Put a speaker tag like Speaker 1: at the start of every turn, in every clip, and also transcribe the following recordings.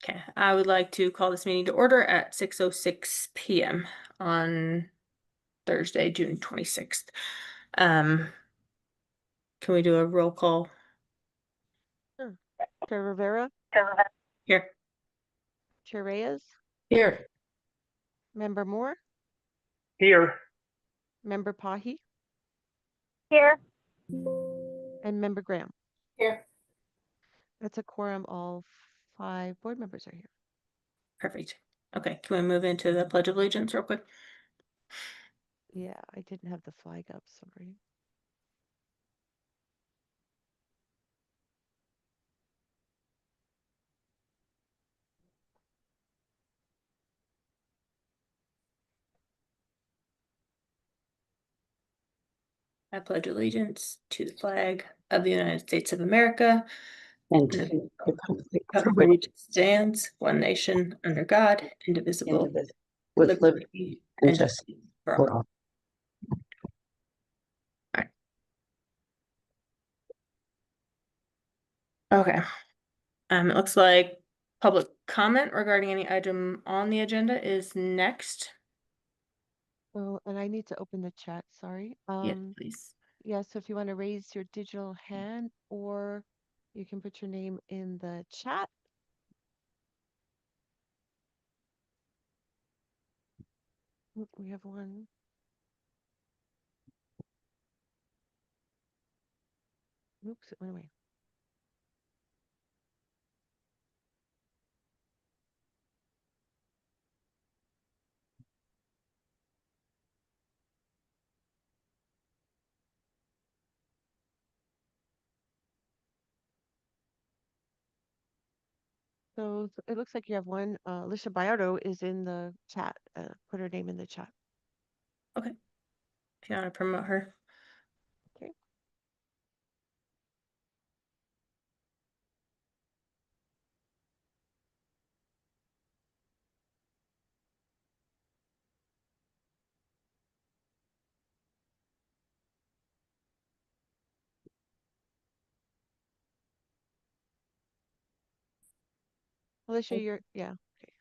Speaker 1: Okay, I would like to call this meeting to order at 6:06 p.m. on Thursday, June 26th. Can we do a roll call
Speaker 2: Sure. Chair Rivera,
Speaker 1: here?
Speaker 2: Chair Reyes,
Speaker 3: Here.
Speaker 2: Member Moore,
Speaker 4: Here.
Speaker 2: Member Pahi,
Speaker 5: Here.
Speaker 2: and Member Graham.
Speaker 3: Here.
Speaker 2: That's a quorum. All 5 board members are here.
Speaker 1: Perfect. Okay, can we move into the Pledge of Allegiance real quick?
Speaker 2: Yeah, I didn't have the flag up, sorry.
Speaker 1: I pledge allegiance to the flag of the United States of America
Speaker 3: And
Speaker 1: and
Speaker 3: to
Speaker 1: the
Speaker 3: the republic
Speaker 1: republic
Speaker 3: for
Speaker 1: for which
Speaker 3: which
Speaker 1: it stands, one nation, under God, indivisible,
Speaker 3: with liberty and justice
Speaker 1: for
Speaker 3: for
Speaker 1: all.
Speaker 3: all.
Speaker 1: Okay. It looks like public comment regarding any item on the agenda is next.
Speaker 2: Oh, and I need to open the chat, sorry.
Speaker 1: Yes, please.
Speaker 2: Yeah, so if you want to raise your digital hand, or you can put your name in the chat. We have one. Oops, it went away. So it looks like you have one. Alicia Bayardo is in the chat. Put her name in the chat.
Speaker 1: Okay. If you want to promote her.
Speaker 2: Okay. Alicia, you're, yeah. Okay.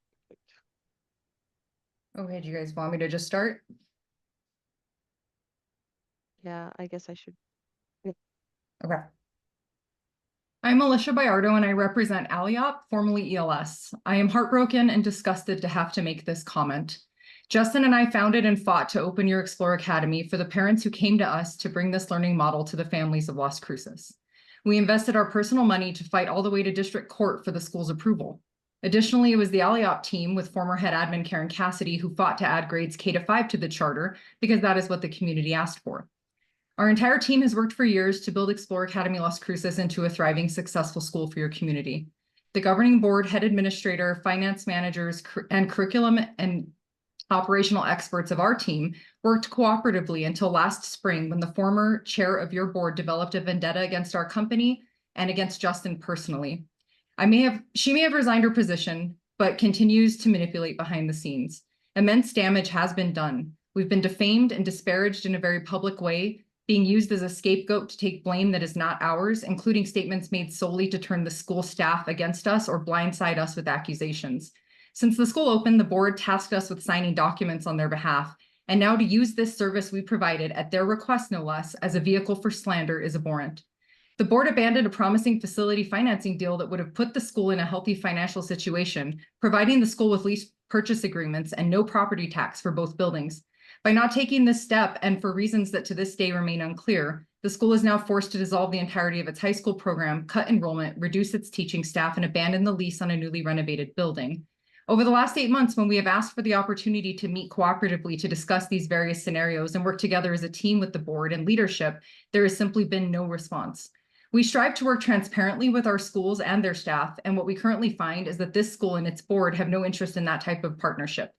Speaker 6: Okay, do you guys want me to just start?
Speaker 2: Yeah, I guess I should.
Speaker 6: Okay. I'm Alicia Bayardo and I represent Alliop, formerly ELS. I am heartbroken and disgusted to have to make this comment. Justin and I founded and fought to open Your Explore Academy for the parents who came to us to bring this learning model to the families of Las Cruces. We invested our personal money to fight all the way to district court for the school's approval. Additionally, it was the Alliop team with former head admin Karen Cassidy who fought to add grades K-5 to the charter because that is what the community asked for. Our entire team has worked for years to build Explore Academy Las Cruces into a thriving, successful school for your community. The governing board, head administrator, finance managers, and curriculum and operational experts of our team worked cooperatively until last spring when the former chair of your board developed a vendetta against our company and against Justin personally. She may have resigned her position, but continues to manipulate behind the scenes. Immense damage has been done. We've been defamed and disparaged in a very public way, being used as a scapegoat to take blame that is not ours, including statements made solely to turn the school staff against us or blindside us with accusations. Since the school opened, the board tasked us with signing documents on their behalf, and now to use this service we provided at their request no less as a vehicle for slander is abhorrent. The board abandoned a promising facility financing deal that would have put the school in a healthy financial situation, providing the school with lease purchase agreements and no property tax for both buildings. By not taking this step, and for reasons that to this day remain unclear, the school is now forced to dissolve the entirety of its high school program, cut enrollment, reduce its teaching staff, and abandon the lease on a newly renovated building. Over the last 8 months, when we have asked for the opportunity to meet cooperatively to discuss these various scenarios and work together as a team with the board and leadership, there has simply been no response. We strive to work transparently with our schools and their staff, and what we currently find is that this school and its board have no interest in that type of partnership.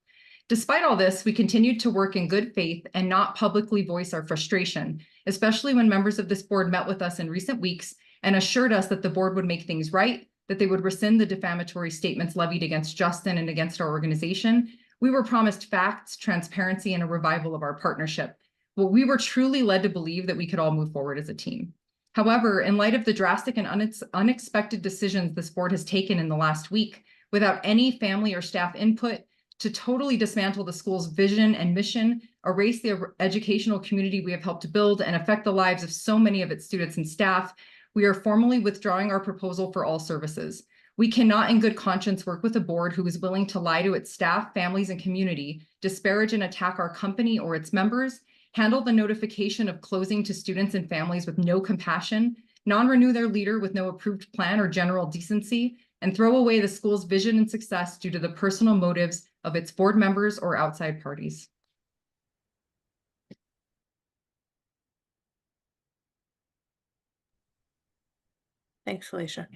Speaker 6: Despite all this, we continued to work in good faith and not publicly voice our frustration, especially when members of this board met with us in recent weeks and assured us that the board would make things right, that they would rescind the defamatory statements levied against Justin and against our organization. We were promised facts, transparency, and a revival of our partnership. Well, we were truly led to believe that we could all move forward as a team. However, in light of the drastic and unexpected decisions this board has taken in the last week, without any family or staff input, to totally dismantle the school's vision and mission, erase the educational community we have helped to build, and affect the lives of so many of its students and staff, we are formally withdrawing our proposal for all services. We cannot in good conscience work with a board who is willing to lie to its staff, families, and community, disparage and attack our company or its members, handle the notification of closing to students and families with no compassion, non-renew their leader with no approved plan or general decency, and throw away the school's vision and success due to the personal motives of its board members or outside parties.
Speaker 1: Thanks, Felicia.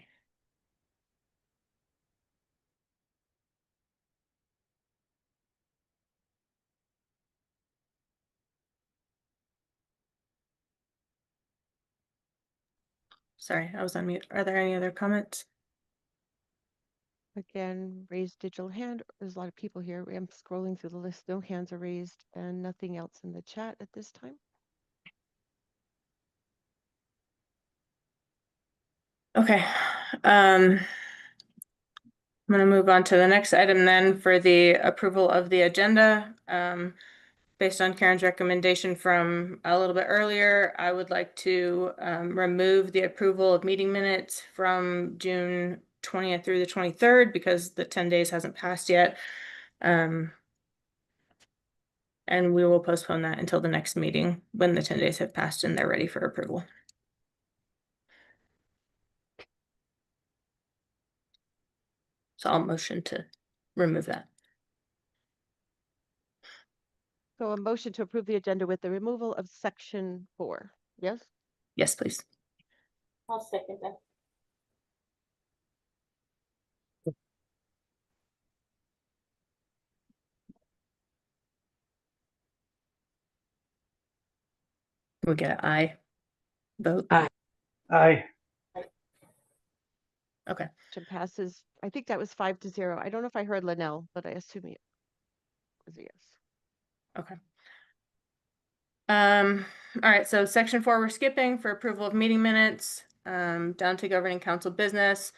Speaker 1: Sorry, I was on mute. Are there any other comments?
Speaker 2: Again, raised digital hand. There's a lot of people here. I'm scrolling through the list. No hands are raised and nothing else in the chat at this time.
Speaker 1: Okay. I'm going to move on to the next item then for the approval of the agenda. Based on Karen's recommendation from a little bit earlier, I would like to remove the approval of meeting minutes from June 20th through the 23rd because the 10 days hasn't passed yet. And we will postpone that until the next meeting when the 10 days have passed and they're ready for approval. So I'll motion to remove that.
Speaker 2: So a motion to approve the agenda with the removal of section 4. Yes?
Speaker 1: Yes, please.
Speaker 3: I'll second that.
Speaker 1: We get an aye vote.
Speaker 3: Aye.
Speaker 4: Aye.
Speaker 1: Okay.
Speaker 2: Motion passes. I think that was 5-0. I don't know if I heard Linnell, but I assume it was a yes.
Speaker 1: Okay. All right, so section 4 we're skipping for approval of meeting minutes, down to governing council business.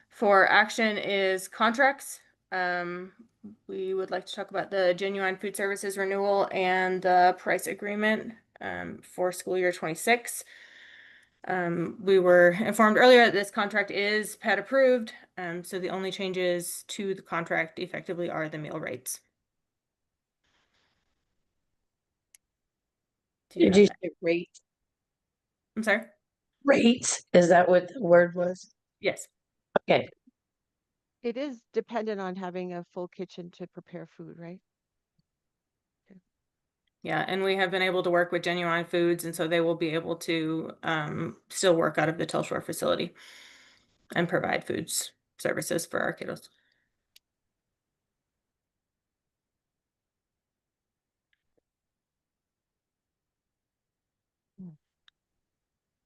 Speaker 1: For action is contracts. We would like to talk about the Genuine Food Services renewal and the price agreement for school year 26. We were informed earlier that this contract is PED approved, so the only changes to the contract effectively are the meal rates. Do you
Speaker 3: Did
Speaker 1: have
Speaker 3: you
Speaker 1: that?
Speaker 3: say rate?
Speaker 1: I'm sorry?
Speaker 3: Rate? Is that what the word was?
Speaker 1: Yes.
Speaker 3: Okay.
Speaker 2: It is dependent on having a full kitchen to prepare food, right?
Speaker 1: Yeah, and we have been able to work with Genuine Foods, and so they will be able to still work out of the Telshore facility and provide foods services for our kiddos.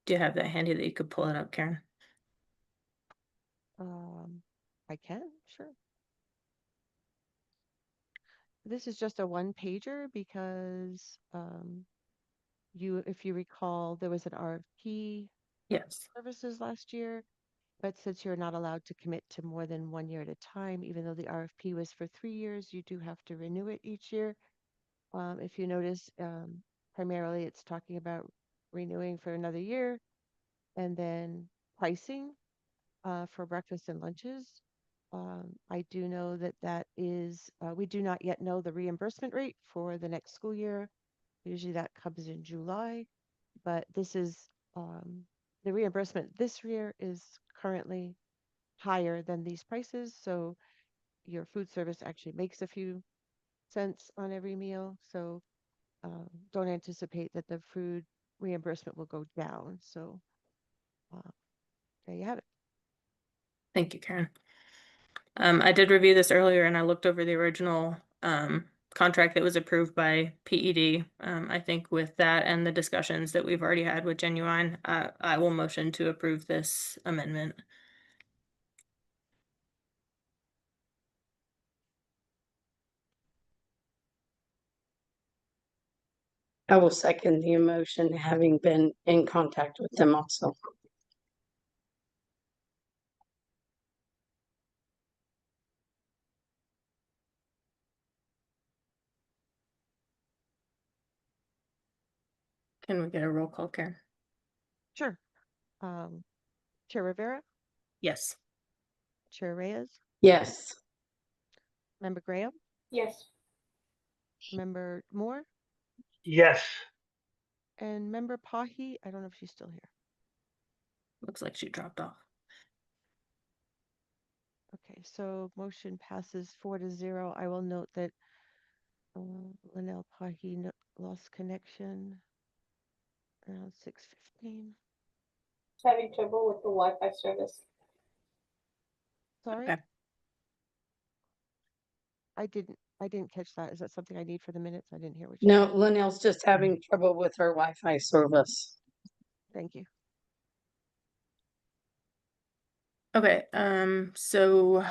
Speaker 1: Do you have that handy that you could pull it up, Karen?
Speaker 2: I can, sure. This is just a one pager because if you recall, there was an RFP
Speaker 1: Yes.
Speaker 2: services last year, but since you're not allowed to commit to more than 1 year at a time, even though the RFP was for 3 years, you do have to renew it each year. If you notice, primarily it's talking about renewing for another year, and then pricing for breakfast and lunches. I do know that is, we do not yet know the reimbursement rate for the next school year. Usually that comes in July, but this is, the reimbursement this year is currently higher than these prices. So your food service actually makes a few cents on every meal. So don't anticipate that the food reimbursement will go down. So there you have it.
Speaker 1: Thank you, Karen. I did review this earlier and I looked over the original contract that was approved by PED. I think with that and the discussions that we've already had with Genuine, I will motion to approve this amendment.
Speaker 3: I will second the emotion, having been in contact with them also.
Speaker 1: Can we get a roll call, Karen?
Speaker 2: Sure. Chair Rivera,
Speaker 1: Yes.
Speaker 2: Chair Reyes,
Speaker 3: Yes.
Speaker 2: Member Graham,
Speaker 5: Yes.
Speaker 2: Member Moore,
Speaker 4: Yes.
Speaker 2: and Member Pahi. I don't know if she's still here.
Speaker 1: Looks like she dropped off.
Speaker 2: Okay, so motion passes 4-0. I will note that Linnell Pahi lost connection around 6:15.
Speaker 5: Having trouble with the Wi-Fi service.
Speaker 2: Sorry,
Speaker 1: Okay.
Speaker 2: I didn't catch that. Is that something I need for the minutes? I didn't hear what you
Speaker 3: No,
Speaker 2: said.
Speaker 3: Linnell's just having trouble with her Wi-Fi service.
Speaker 2: Thank you.
Speaker 1: Okay, so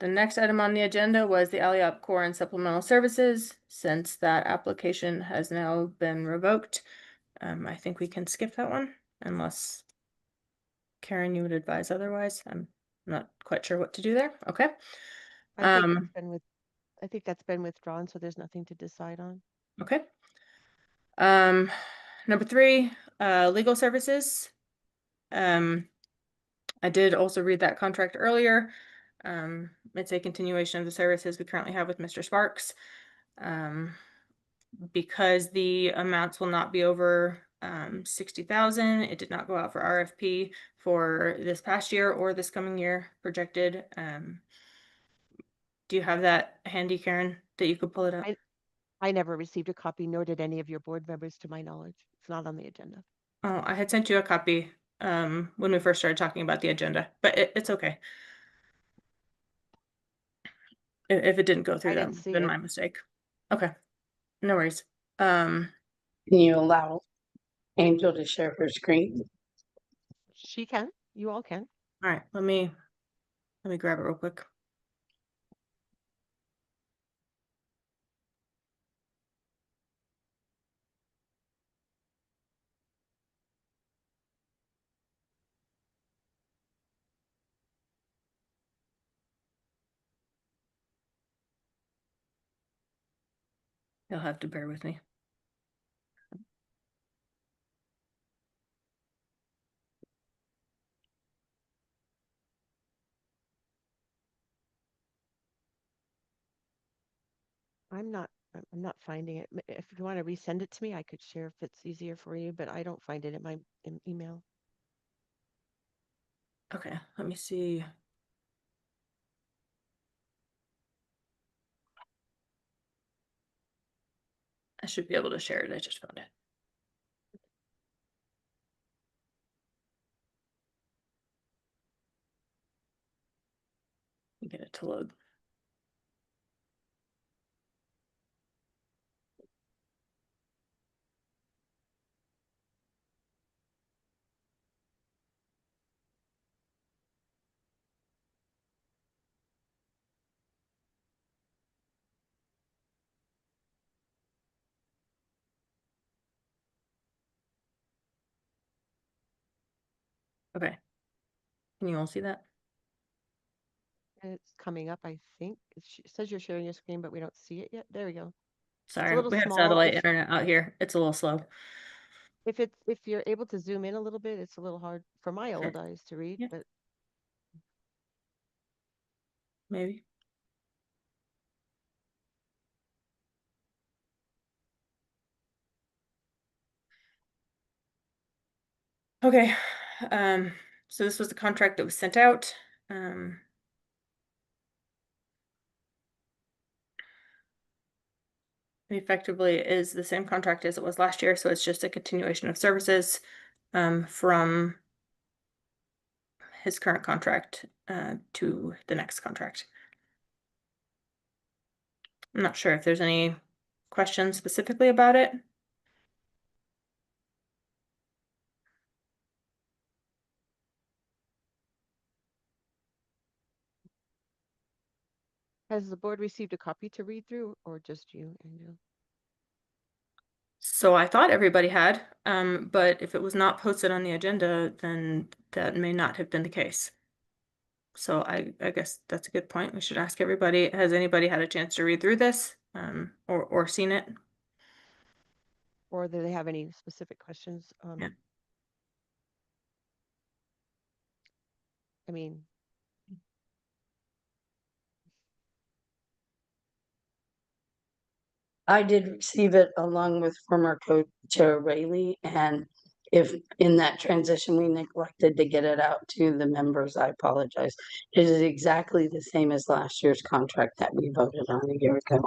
Speaker 1: the next item on the agenda was the Alliop Core and Supplemental Services. Since that application has now been revoked, I think we can skip that one unless Karen, you would advise otherwise. I'm not quite sure what to do there. Okay.
Speaker 2: I think that's been withdrawn, so there's nothing to decide on.
Speaker 1: Okay. Number 3, legal services. I did also read that contract earlier. It's a continuation of the services we currently have with Mr. Sparks. Because the amounts will not be over 60,000, it did not go out for RFP for this past year or this coming year projected. Do you have that handy, Karen, that you could pull it up?
Speaker 2: I never received a copy, nor did any of your board members, to my knowledge. It's not on the agenda.
Speaker 1: Oh, I had sent you a copy when we first started talking about the agenda, but it's okay. If it didn't go through,
Speaker 2: I
Speaker 1: that
Speaker 2: didn't
Speaker 1: would have
Speaker 2: see
Speaker 1: been
Speaker 2: it.
Speaker 1: my mistake. Okay, no worries.
Speaker 3: Can you allow Angel to share her screen?
Speaker 2: She can. You all can.
Speaker 1: All right, let me grab it real quick. You'll have to bear with me.
Speaker 2: I'm not finding it. If you want to resend it to me, I could share if it's easier for you, but I don't find it in my email.
Speaker 1: Okay, let me see. I should be able to share it. I just found it. Get it to load. Okay. Can you all see that?
Speaker 2: It's coming up, I think. It says you're sharing your screen, but we don't see it yet. There we go.
Speaker 1: Sorry,
Speaker 2: little
Speaker 1: we have
Speaker 2: small.
Speaker 1: satellite internet out here. It's a little slow.
Speaker 2: If you're able to zoom in a little bit, it's a little hard for my
Speaker 1: Sure.
Speaker 2: old eyes to read,
Speaker 1: Yeah.
Speaker 2: but
Speaker 1: Maybe. Okay, so this was the contract that was sent out. It effectively is the same contract as it was last year, so it's just a continuation of services from his current contract to the next contract. I'm not sure if there's any questions specifically about it.
Speaker 2: has the board received a copy to read through, or just you, Angel?
Speaker 1: So I thought everybody had, but if it was not posted on the agenda, then that may not have been the case. So I guess that's a good point. We should ask everybody, has anybody had a chance to read through this, or seen it?
Speaker 2: or do they have any specific questions?
Speaker 1: Yeah.
Speaker 2: I mean,
Speaker 3: I did receive it along with former coach Chair Rayleigh, and if in that transition we neglected to get it out to the members, I apologize. It is exactly the same as last year's contract that we voted on a year ago.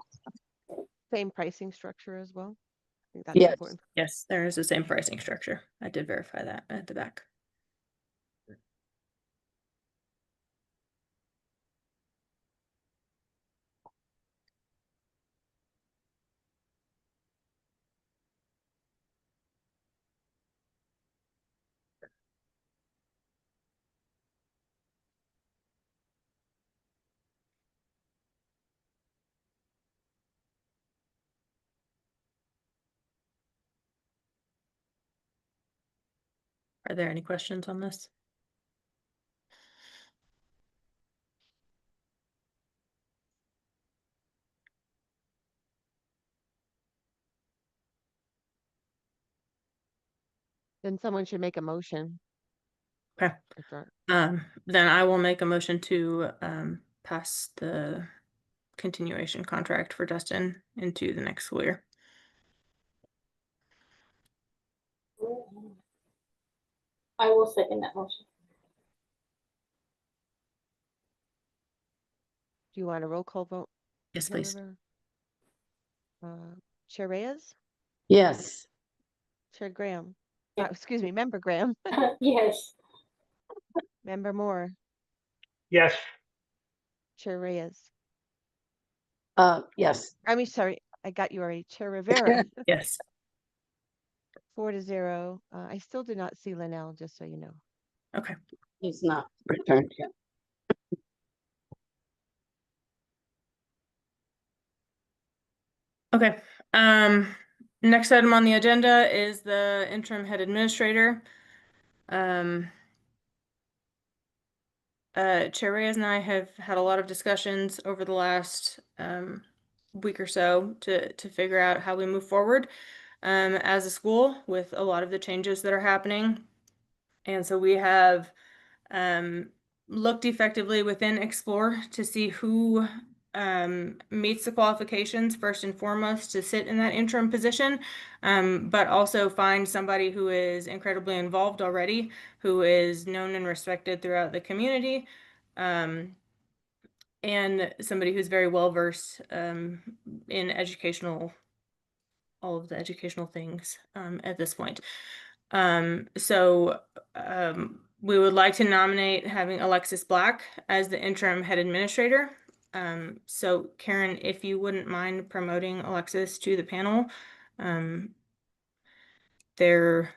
Speaker 2: same pricing structure as well. I think that's
Speaker 3: Yes.
Speaker 2: important.
Speaker 1: Yes, there is the same pricing structure. I did verify that at the back. Are there any questions on this?
Speaker 2: Then someone should make a motion.
Speaker 1: Okay.
Speaker 2: If there-
Speaker 1: Then I will make a motion to pass the continuation contract for Dustin into the next school year.
Speaker 5: I will second that motion.
Speaker 2: Do you want a roll call vote?
Speaker 1: Yes,
Speaker 2: Chair
Speaker 1: please.
Speaker 2: Rivera? Chair Reyes?
Speaker 3: Yes.
Speaker 2: Chair Graham?
Speaker 5: Yeah.
Speaker 2: Excuse me, Member Graham?
Speaker 5: Yes.
Speaker 2: Member Moore?
Speaker 4: Yes.
Speaker 2: Chair Reyes?
Speaker 3: Yes.
Speaker 2: I mean, sorry, I got you already. Chair Rivera?
Speaker 1: Yes.
Speaker 2: 4-0. I still do not see Linnell, just so you know.
Speaker 1: Okay.
Speaker 3: He's not returned yet.
Speaker 1: Okay. Next item on the agenda is the interim head administrator. Chair Reyes and I have had a lot of discussions over the last week or so to figure out how we move forward as a school with a lot of the changes that are happening. And so we have looked effectively within Explore to see who meets the qualifications first and foremost to sit in that interim position, but also find somebody who is incredibly involved already, who is known and respected throughout the community, and somebody who's very well versed in all of the educational things at this point. So we would like to nominate having Alexis Black as the interim head administrator. So Karen, if you wouldn't mind promoting Alexis to the panel, there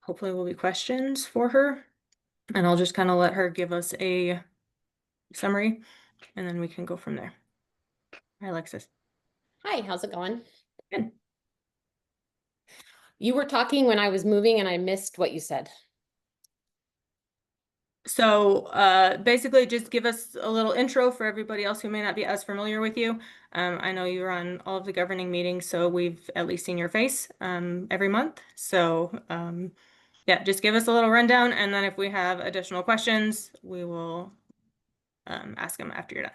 Speaker 1: hopefully will be questions for her, and I'll just kind of let her give us a summary, and then we can go from there. Hi, Alexis.
Speaker 7: Hi, how's it going?
Speaker 1: Good.
Speaker 7: You were talking when I was moving and I missed what you said.
Speaker 1: So basically just give us a little intro for everybody else who may not be as familiar with you. I know you're on all of the governing meetings, so we've at least seen your face every month. So yeah, just give us a little rundown, and then if we have additional questions, we will ask them after you're done.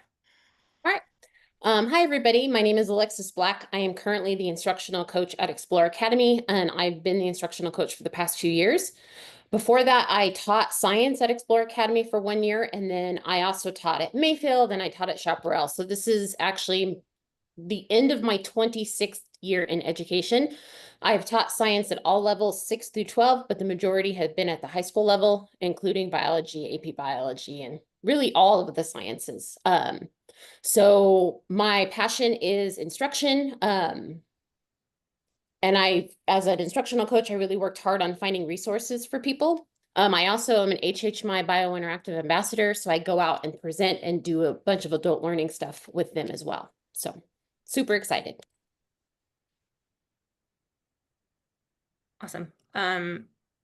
Speaker 7: All right. Hi, everybody. My name is Alexis Black. I am currently the instructional coach at Explore Academy, and I've been the instructional coach for the past 2 years. Before that, I taught science at Explore Academy for 1 year, and then I also taught at Mayfield and I taught at Chaparral. So this is actually the end of my 26th year in education. I've taught science at all levels, 6 through 12, but the majority have been at the high school level, including biology, AP biology, and really all of the sciences. So my passion is instruction. And as an instructional coach, I really worked hard on finding resources for people. I also am an HHMI Biointeractive Ambassador, so I go out and present and do a bunch of adult learning stuff with them as well. So super excited.
Speaker 1: Awesome.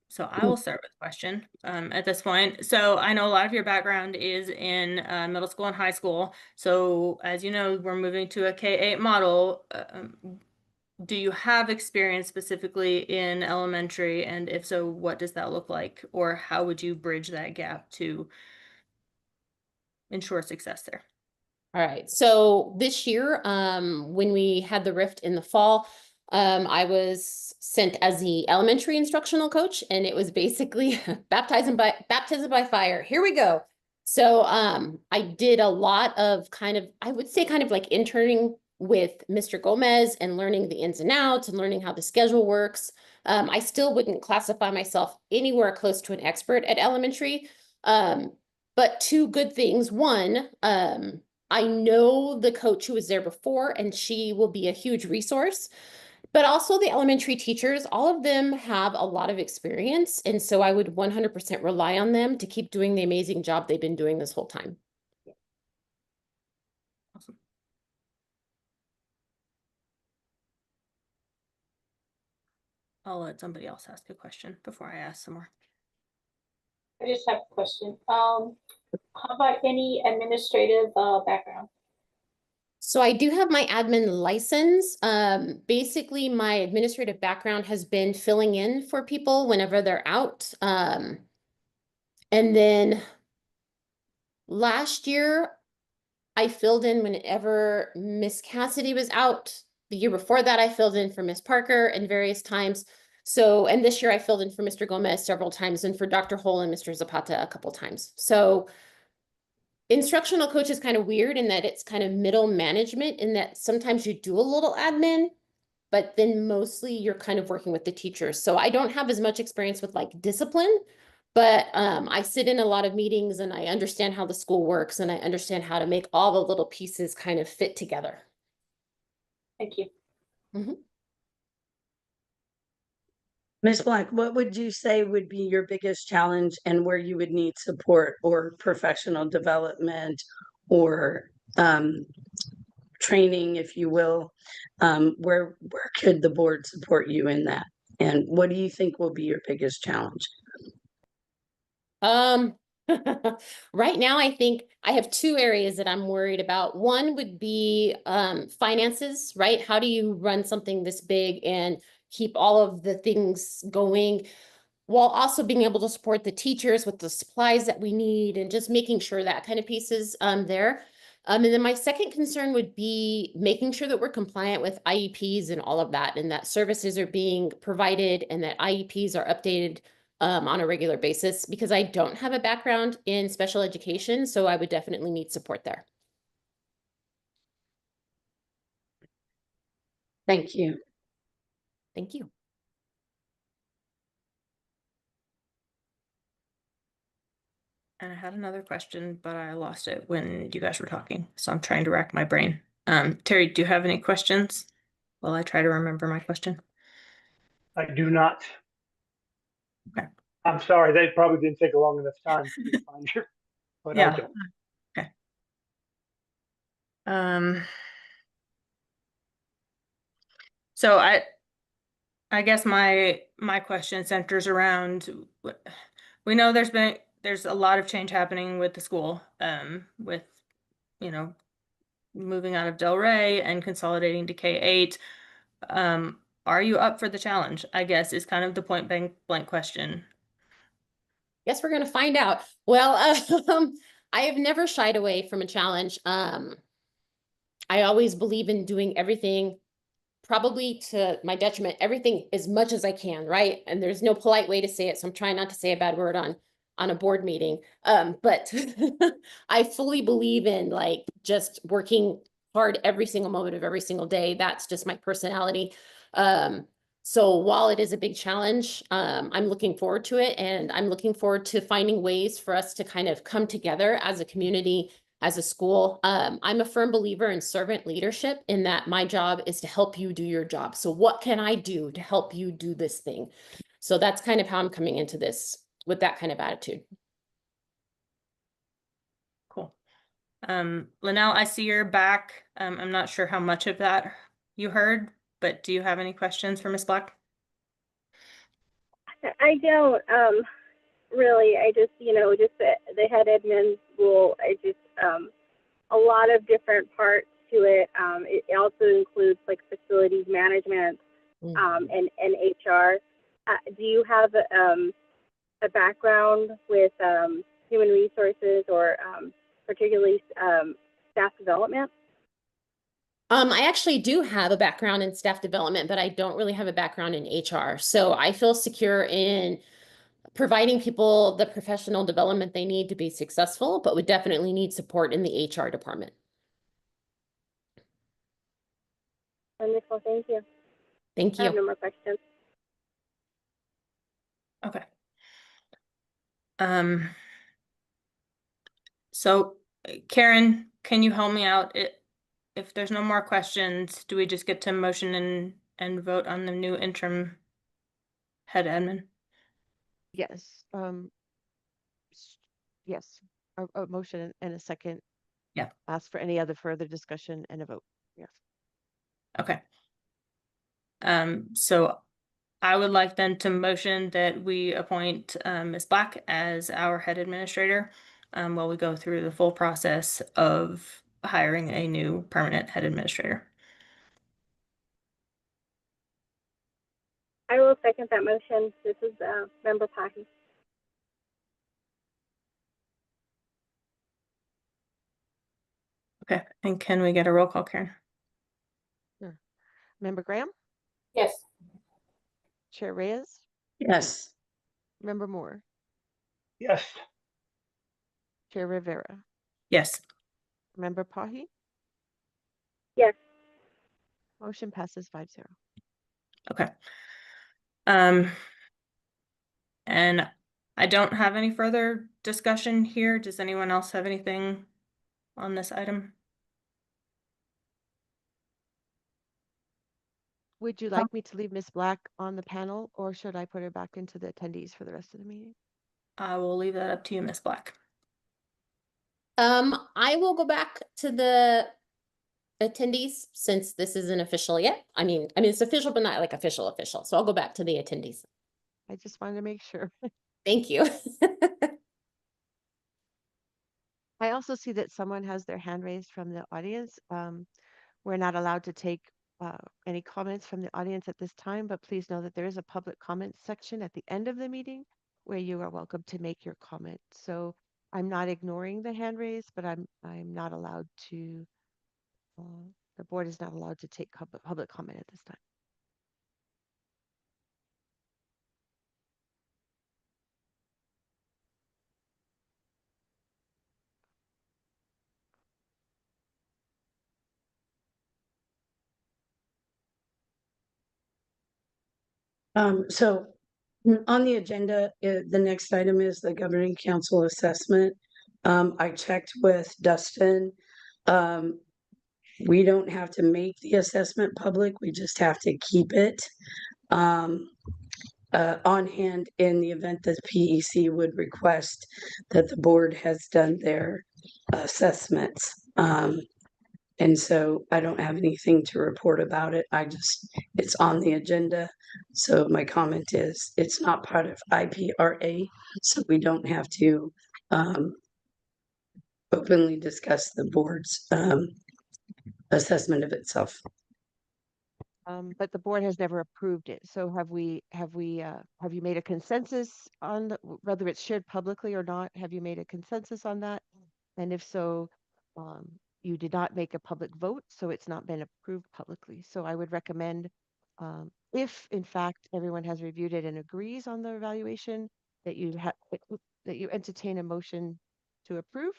Speaker 1: So I will start with a question at this point. So I know a lot of your background is in middle school and high school. So as you know, we're moving to a K-8 model. do you have experience specifically in elementary? And if so, what does that look like? Or how would you bridge that gap to ensure success there?
Speaker 7: All right. So this year, when we had the rift in the fall, I was sent as the elementary instructional coach, and it was basically baptism by fire. Here we go. So I did a lot of kind of, I would say kind of like interning with Mr. Gomez and learning the ins and outs and learning how the schedule works. I still wouldn't classify myself anywhere close to an expert at elementary. But two good things. One, I know the coach who was there before, and she will be a huge resource. But also the elementary teachers, all of them have a lot of experience. And so I would 100% rely on them to keep doing the amazing job they've been doing this whole time.
Speaker 1: Awesome. I'll let somebody else ask a question before I ask some more.
Speaker 5: I just have a question. How about any administrative background?
Speaker 7: So I do have my admin license. Basically, my administrative background has been filling in for people whenever they're out. And then last year, I filled in whenever Miss Cassidy was out. The year before that, I filled in for Miss Parker and various times. So, and this year I filled in for Mr. Gomez several times and for Dr. Hole and Mr. Zapata a couple times. So instructional coach is kind of weird in that it's kind of middle management in that sometimes you do a little admin, but then mostly you're kind of working with the teachers. So I don't have as much experience with like discipline, but I sit in a lot of meetings and I understand how the school works and I understand how to make all the little pieces kind of fit together.
Speaker 5: Thank you.
Speaker 3: Ms. Black, what would you say would be your biggest challenge and where you would need support or professional development or training, if you will? Where could the board support you in that? And what do you think will be your biggest challenge?
Speaker 7: Right now, I think I have two areas that I'm worried about. One would be finances, right? How do you run something this big and keep all of the things going while also being able to support the teachers with the supplies that we need and just making sure that kind of piece is there. And then my second concern would be making sure that we're compliant with IEPs and all of that, and that services are being provided and that IEPs are updated on a regular basis, because I don't have a background in special education, so I would definitely need support there.
Speaker 3: Thank you.
Speaker 7: Thank you.
Speaker 1: And I had another question, but I lost it when you guys were talking. So I'm trying to rack my brain. Terry, do you have any questions while I try to remember my question?
Speaker 4: I do not.
Speaker 1: Okay.
Speaker 4: I'm sorry, that probably didn't take a long enough time for me to find you, but I
Speaker 1: Yeah.
Speaker 4: don't.
Speaker 1: Okay. So I guess my question centers around, we know there's a lot of change happening with the school, with, you know, moving out of Del Rey and consolidating to K-8. Are you up for the challenge? I guess is kind of the point blank question.
Speaker 7: Guess we're gonna find out. Well, I have never shied away from a challenge. I always believe in doing everything, probably to my detriment, everything as much as I can, right? And there's no polite way to say it, so I'm trying not to say a bad word on a board meeting. But I fully believe in like just working hard every single moment of every single day. That's just my personality. So while it is a big challenge, I'm looking forward to it, and I'm looking forward to finding ways for us to kind of come together as a community, as a school. I'm a firm believer in servant leadership, in that my job is to help you do your job. So what can I do to help you do this thing? So that's kind of how I'm coming into this, with that kind of attitude.
Speaker 1: Cool. Linnell, I see you're back. I'm not sure how much of that you heard, but do you have any questions for Ms. Black?
Speaker 8: I don't really. I just, just the head admin rule. I just a lot of different parts to to it. It also includes like facilities management
Speaker 7: Mhm.
Speaker 8: and HR. Do you have a background with human resources or particularly staff development?
Speaker 7: I actually do have a background in staff development, but I don't really have a background in HR. So I feel secure in providing people the professional development they need to be successful, but would definitely need support in the HR department.
Speaker 8: Wonderful, thank you.
Speaker 7: Thank
Speaker 8: I have
Speaker 7: you.
Speaker 8: no more questions.
Speaker 1: Okay. Um, so Karen, can you help me out? If there's no more questions, do we just get to motion and vote on the new interim head admin?
Speaker 2: Yes. Yes. A motion and a second.
Speaker 1: Yeah.
Speaker 2: Ask for any other further discussion and a vote. Yes.
Speaker 1: Okay. So I would like then to motion that we appoint Ms. Black as our head administrator while we go through the full process of hiring a new permanent head administrator.
Speaker 8: I will second that motion. This is Member Pahi.
Speaker 1: Okay, and can we get a roll call, Karen?
Speaker 2: Sure. Member Graham,
Speaker 5: Yes.
Speaker 2: Chair Reyes,
Speaker 3: Yes,
Speaker 2: Member Moore,
Speaker 4: Yes,
Speaker 2: Chair Rivera,
Speaker 1: Yes.
Speaker 2: Member Pahi.
Speaker 8: Yes.
Speaker 2: Motion passes 5-0.
Speaker 1: Okay. And I don't have any further discussion here. Does anyone else have anything on this item?
Speaker 2: Would you like me to leave Miss Black on the panel, or should I put her back into the attendees for the rest of the meeting?
Speaker 1: I will leave that up to you, Ms. Black.
Speaker 7: I will go back to the attendees since this isn't official yet. I mean, it's official, but not like official. So I'll go back to the attendees.
Speaker 2: I just wanted to make sure.
Speaker 7: Thank you.
Speaker 2: I also see that someone has their hand raised from the audience. We're not allowed to take any comments from the audience at this time, but please know that there is a public comment section at the end of the meeting where you are welcome to make your comment. So I'm not ignoring the hand raise, but I'm not allowed to. The board is not allowed to take public comment at this time.
Speaker 3: so on the agenda, the next item is the governing council assessment. I checked with Dustin. We don't have to make the assessment public, we just have to keep it on hand in the event that PEC would request that the board has done their assessments. And so I don't have anything to report about it. It's on the agenda. So my comment is, it's not part of IPRA, so we don't have to openly discuss the board's assessment of itself.
Speaker 2: But the board has never approved it. So have you made a consensus on whether it's shared publicly or not? Have you made a consensus on that? And if so, you did not make a public vote, so it's not been approved publicly. So I would recommend, if in fact everyone has reviewed it and agrees on the evaluation, that you entertain a motion to approve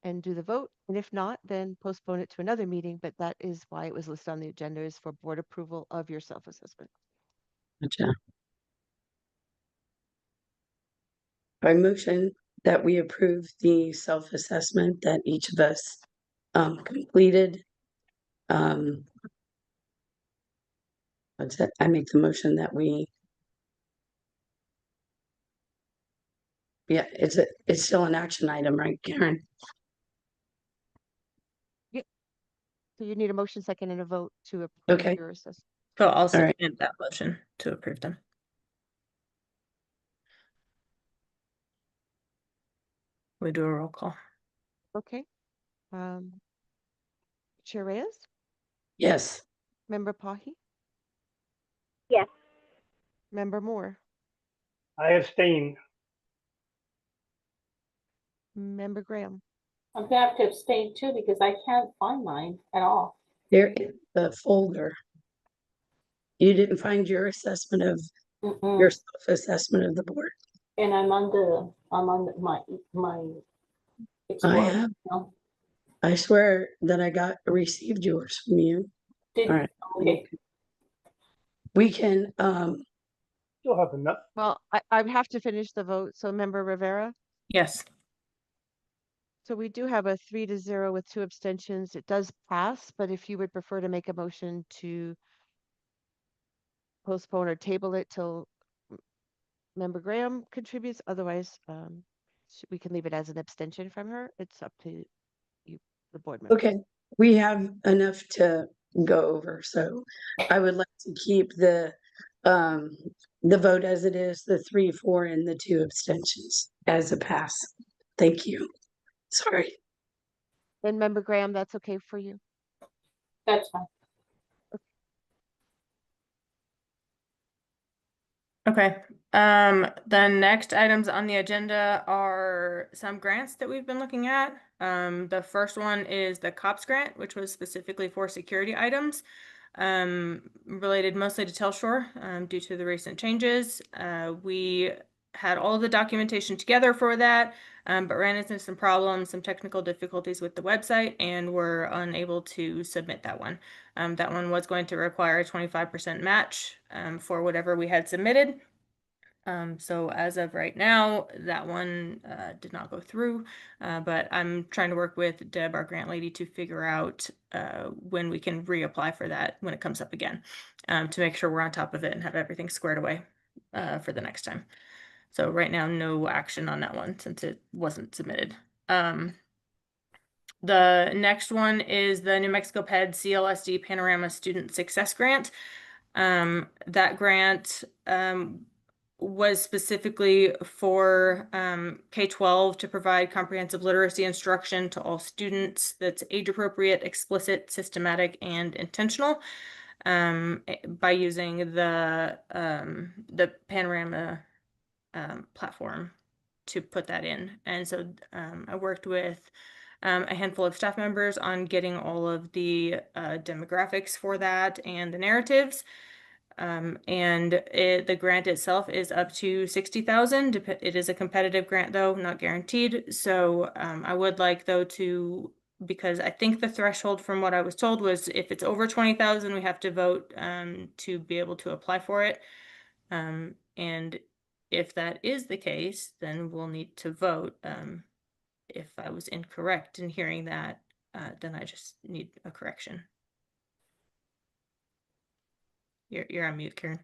Speaker 2: and do the vote. And if not, then postpone it to another meeting. But that is why it was listed on the agenda, is for board approval of your self-assessment.
Speaker 3: Gotcha. I motion that we approve the self-assessment that each of us completed. That's it. I make the motion that yeah, it's still an action item, right, Karen?
Speaker 2: So you need a motion, second, and a vote to approve
Speaker 3: Okay.
Speaker 2: your assessment.
Speaker 1: So I'll
Speaker 3: All right.
Speaker 1: second that motion to approve them. We do a roll call.
Speaker 2: Okay. Um, Chair Reyes,
Speaker 3: Yes.
Speaker 2: Member Pahi,
Speaker 8: Yes.
Speaker 2: Member Moore,
Speaker 4: I abstain.
Speaker 2: Member Graham.
Speaker 5: I'm gonna have to abstain too because I can't find mine at all.
Speaker 3: There in the folder. You didn't find your assessment of your
Speaker 5: Mm-mm.
Speaker 3: self-assessment of the board.
Speaker 5: And I'm on my
Speaker 3: I
Speaker 5: Explorer.
Speaker 3: have.
Speaker 5: No?
Speaker 3: I swear that I received yours from you.
Speaker 5: Did,
Speaker 3: All right.
Speaker 5: okay,
Speaker 3: We can,
Speaker 4: Still have enough.
Speaker 2: Well, I have to finish the vote. So Member Rivera.
Speaker 1: Yes.
Speaker 2: So we do have a 3-0 with 2 abstentions. It does pass, but if you would prefer to make a motion to postpone or table it till Member Graham contributes, otherwise, we can leave it as an abstention from her. It's up to you, the board member.
Speaker 3: okay, we have enough to go over, so I would like to keep the vote as it is, the 3-4 and the 2 abstentions as a pass. Thank you. Sorry.
Speaker 2: And Member Graham, that's okay for you?
Speaker 5: that's fine.
Speaker 1: Okay, the next items on the agenda are some grants that we've been looking at. The first one is the COPS grant, which was specifically for security items, related mostly to Telshore, due to the recent changes. We had all of the documentation together for that, but ran into some problems, some technical difficulties with the website, and were unable to submit that one. That one was going to require a 25% match for whatever we had submitted. So as of right now, that one did not go through, but I'm trying to work with Deb, our grant lady, to figure out when we can reapply for that when it comes up again, to make sure we're on top of it and have everything squared away for the next time. So right now, no action on that one since it wasn't submitted. The next one is the New Mexico PED CLSD Panorama Student Success Grant. That grant was specifically for K-12 to provide comprehensive literacy instruction to all students that's age appropriate, explicit, systematic, and intentional, by using the Panorama platform to put that in. And so I worked with a handful of staff members on getting all of the demographics for that and the narratives. And the grant itself is up to 60,000. It is a competitive grant though, not guaranteed. So I would like though because I think the threshold from what I was told was if it's over 20,000, we have to vote to be able to apply for it. And if that is the case, then we'll need to vote. If I was incorrect in hearing that, then I just need a correction. You're on mute, Karen.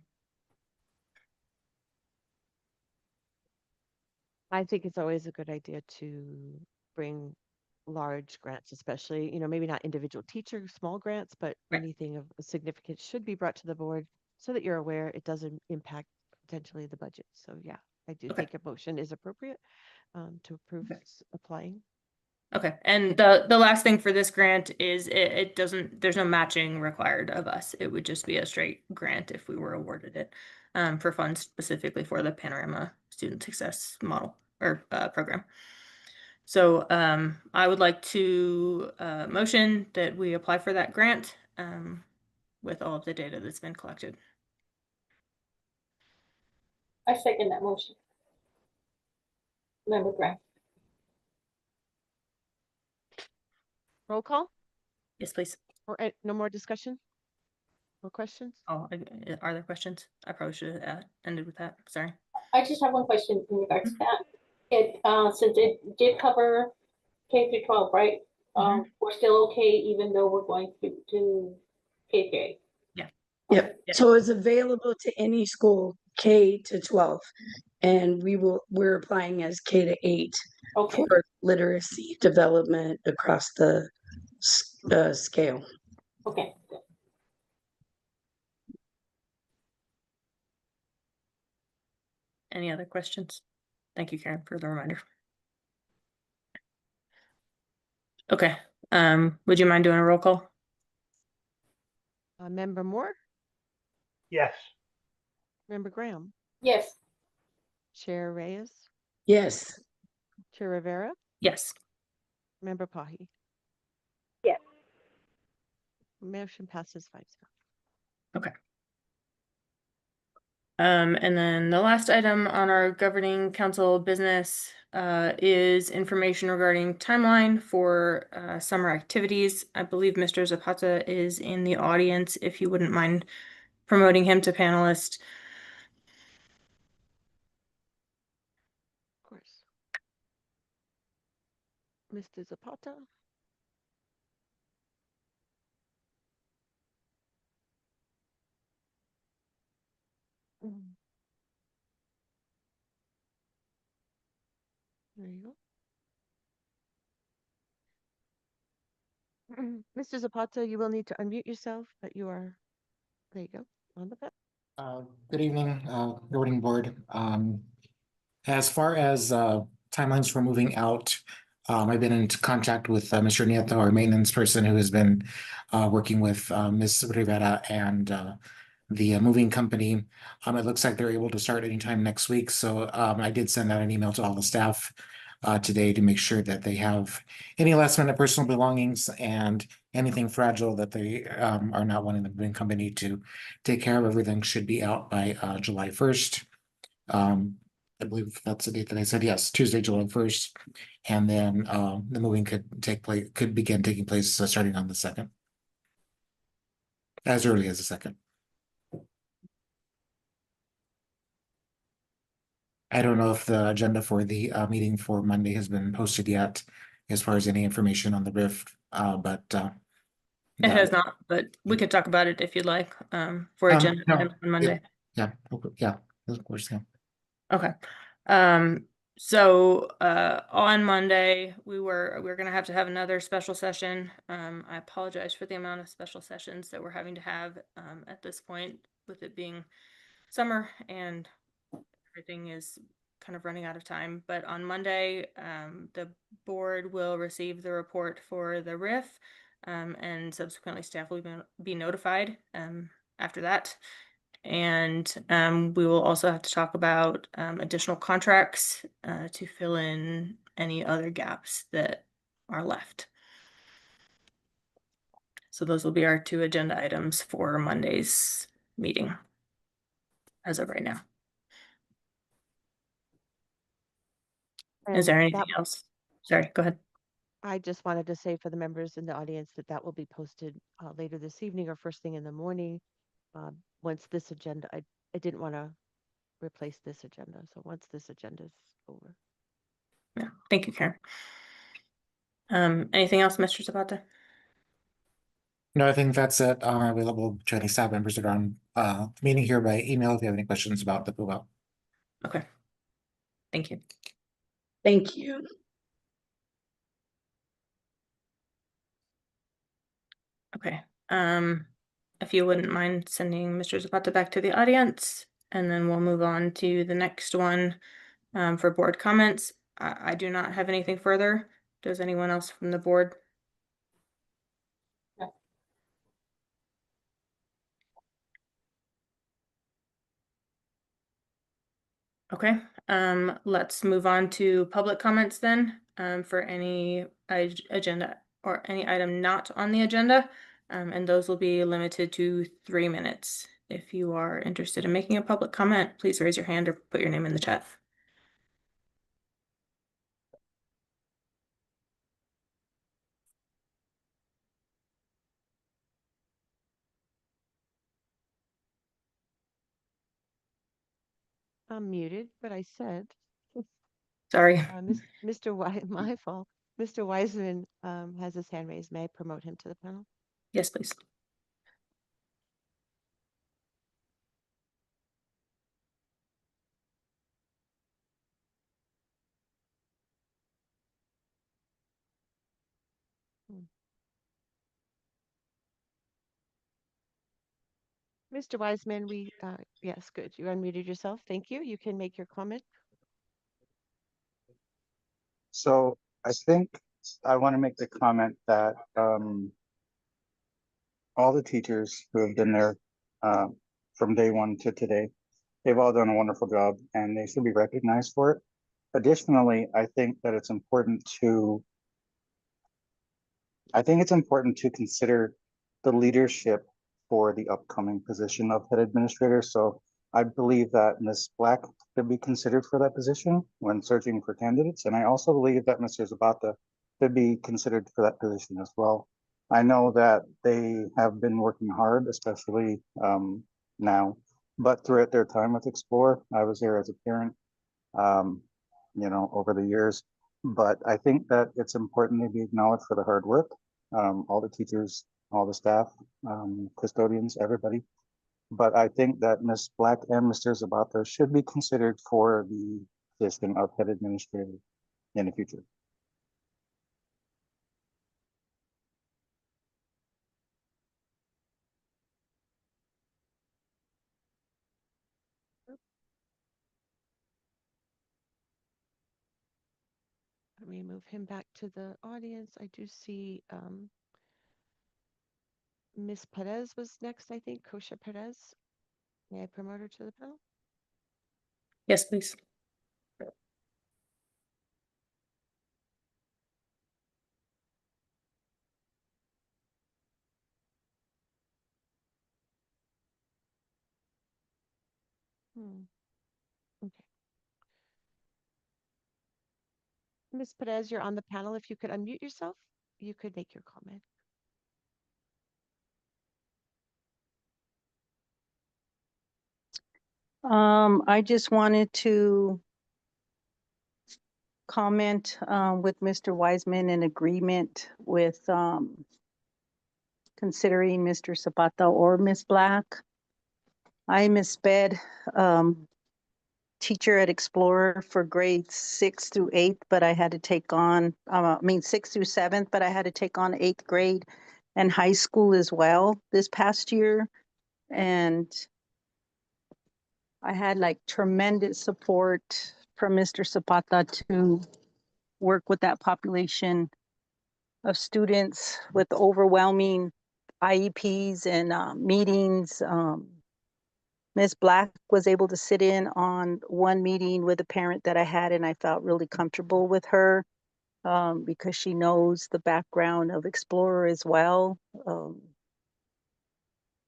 Speaker 2: I think it's always a good idea to bring large grants, especially, maybe not individual teacher, small grants, but
Speaker 1: Right.
Speaker 2: anything of significance should be brought to the board so that you're aware it doesn't impact potentially the budget. So yeah, I do
Speaker 1: Okay.
Speaker 2: think a motion is appropriate to approve
Speaker 1: Okay.
Speaker 2: applying.
Speaker 1: Okay, and the last thing for this grant is it doesn't, there's no matching required of us. It would just be a straight grant if we were awarded it, for funds specifically for the Panorama Student Success Model or program. So I would like to motion that we apply for that grant with all of the data that's been collected.
Speaker 5: I second that motion. Member Graham.
Speaker 2: Roll call
Speaker 1: Yes, please.
Speaker 2: or no more discussion? More questions?
Speaker 1: Oh, are there questions? I probably should have ended with that. Sorry.
Speaker 5: I just have one question in regards to that. It since it did cover K through 12, right? We're still okay even though we're going to K through 8.
Speaker 3: Yep.
Speaker 1: Yeah.
Speaker 3: So it's available to any school K to 12. And we're applying as K to 8
Speaker 5: Okay,
Speaker 3: for literacy development across the scale.
Speaker 5: okay.
Speaker 1: Any other questions? Thank you, Karen, for the reminder. Okay, would you mind doing a roll call?
Speaker 2: Member Moore,
Speaker 4: Yes.
Speaker 2: Member Graham,
Speaker 5: Yes.
Speaker 2: Chair Reyes,
Speaker 3: Yes,
Speaker 2: Chair Rivera,
Speaker 1: Yes.
Speaker 2: Member Pahi.
Speaker 8: Yes.
Speaker 2: Motion passes 5-0.
Speaker 1: Okay. And then the last item on our governing council business is information regarding timeline for summer activities. I believe Mr. Zapata is in the audience, if you wouldn't mind promoting him to panelist.
Speaker 2: Of course. Mr. Zapata. There you go. Mr. Zapata, you will need to unmute yourself, but you are, there you go, on the panel.
Speaker 9: Good evening, governing board. As far as timelines for moving out, I've been in contact with Mr. Nieto, our maintenance person, who has been working with Ms. Rivera and the moving company. It looks like they're able to start anytime next week. So I did send out an email to all the staff today to make sure that they have any last minute personal belongings and anything fragile that they are not wanting the moving company to take care of. Everything should be out by July 1st. I believe that's the date that I said, yes, Tuesday, July 1st. And then the moving could begin taking place starting on the 2nd. As early as the 2nd. I don't know if the agenda for the meeting for Monday has been posted yet, as far as any information on the rift, but
Speaker 1: It has not, but we could talk about it if you'd like, for agenda
Speaker 9: no,
Speaker 1: items on Monday.
Speaker 9: Yeah, of course, yeah.
Speaker 1: Okay. So on Monday, we're gonna have to have another special session. I apologize for the amount of special sessions that we're having to have at this point, with it being summer and everything is kind of running out of time. But on Monday, the board will receive the report for the RIF, and subsequently staff will be notified after that. And we will also have to talk about additional contracts to fill in any other gaps that are left. So those will be our 2 agenda items for Monday's meeting as of right now. Is there anything else? Sorry, go ahead.
Speaker 2: I just wanted to say for the members in the audience that that will be posted later this evening or first thing in the morning. Once this agenda, I didn't want to replace this agenda. So once this agenda is over.
Speaker 1: Yeah, thank you, Karen. Anything else, Mr. Zapata?
Speaker 9: No, I think that's it. I'm available to any staff members that are on meeting here by email if you have any questions about the move out.
Speaker 1: Okay. Thank you.
Speaker 3: thank you.
Speaker 1: Okay. If you wouldn't mind sending Mr. Zapata back to the audience, and then we'll move on to the next one for board comments. I do not have anything further. Does anyone else from the board?
Speaker 5: No.
Speaker 1: Okay, let's move on to public comments then, for any agenda or any item not on the agenda. And those will be limited to 3 minutes. If you are interested in making a public comment, please raise your hand or put your name in the chat.
Speaker 2: I'm muted, but I said,
Speaker 1: Sorry.
Speaker 2: Mr. My fault. Mr. Wiseman has his hand raised. May I promote him to the panel?
Speaker 1: Yes, please.
Speaker 2: Mr. Wiseman, yes, good. You unmuted yourself. Thank you. You can make your comment.
Speaker 10: So I think I want to make the comment that all the teachers who have been there from day one to today. They've all done a wonderful job and they should be recognized for it. Additionally, I think it's important to consider the leadership for the upcoming position of head administrator. So I believe that Ms. Black should be considered for that position when searching for candidates. And I also believe that Mr. Zapata should be considered for that position as well. I know that they have been working hard, especially now, but throughout their time with Explore, I was there as a parent, over the years. But I think that it's important to be acknowledged for the hard work, all the teachers, all the staff, custodians, everybody. But I think that Ms. Black and Mr. Zabata should be considered for the position of head administrator in the future.
Speaker 2: Let me move him back to the audience. I do see Miss Perez was next, I think. Kosha Perez. May I promote her to the panel?
Speaker 1: Yes, please.
Speaker 2: Okay. Ms. Perez, you're on the panel. If you could unmute yourself, you could make your comment.
Speaker 11: I just wanted to comment with Mr. Wiseman in agreement with considering Mr. Zapata or Ms. Black. I missped teacher at Explorer for grades 6 through 8, but I had to take on, 6th through 7th, but I had to take on 8th grade and high school as well this past year. And I had like tremendous support from Mr. Zapata to work with that population of students with overwhelming IEPs and meetings. Ms. Black was able to sit in on one meeting with a parent that I had, and I felt really comfortable with her because she knows the background of Explorer as well.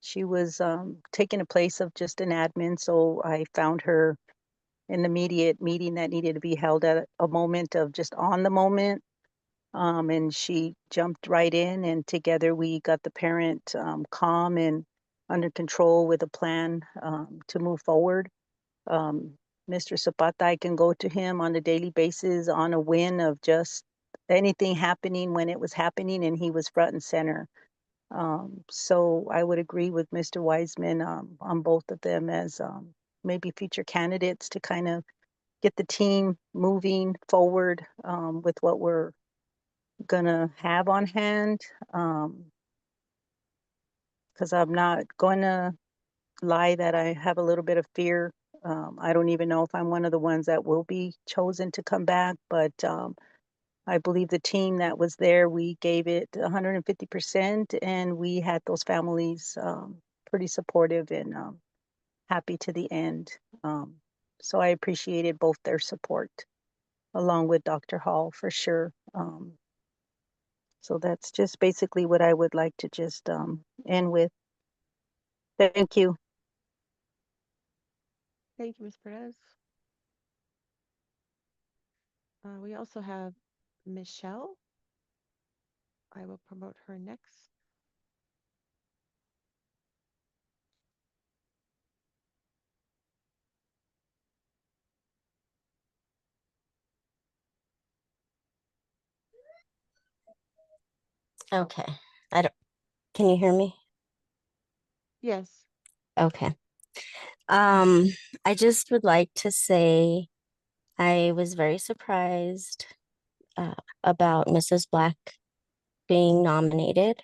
Speaker 11: She was taking a place of just an admin, so I found her an immediate meeting that needed to be held at a moment of just on the moment. And she jumped right in, and together we got the parent calm and under control with a plan to move forward. Mr. Zapata, I can go to him on a daily basis on a win of just anything happening when it was happening, and he was front and center. So I would agree with Mr. Wiseman on both of them as maybe future candidates to kind of get the team moving forward with what we're gonna have on hand. Because I'm not gonna lie that I have a little bit of fear. I don't even know if I'm one of the ones that will be chosen to come back, but I believe the team that was there, we gave it 150%, and we had those families pretty supportive and happy to the end. So I appreciated both their support, along with Dr. Hall for sure. So that's just basically what I would like to just end with. Thank you.
Speaker 2: Thank you, Ms. Perez. We also have Michelle. I will promote her next.
Speaker 12: Okay. Can you hear me?
Speaker 2: Yes.
Speaker 12: Okay. I just would like to say I was very surprised about Mrs. Black being nominated.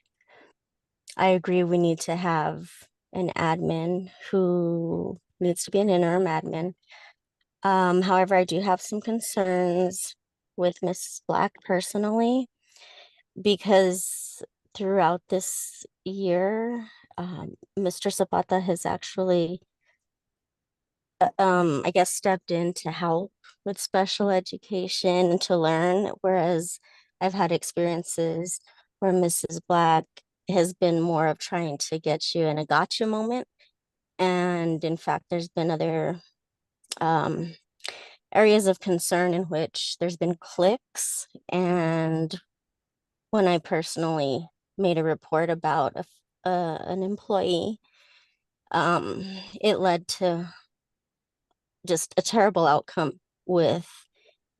Speaker 12: I agree we need to have an admin who needs to be an interim admin. However, I do have some concerns with Mrs. Black personally, because throughout this year, Mr. Zapata has actually, I guess, stepped in to help with special education and to learn, whereas I've had experiences where Mrs. Black has been more of trying to get you in a gotcha moment. And in fact, there's been other areas of concern in which there's been cliques. And when I personally made a report about an employee, it led to just a terrible outcome with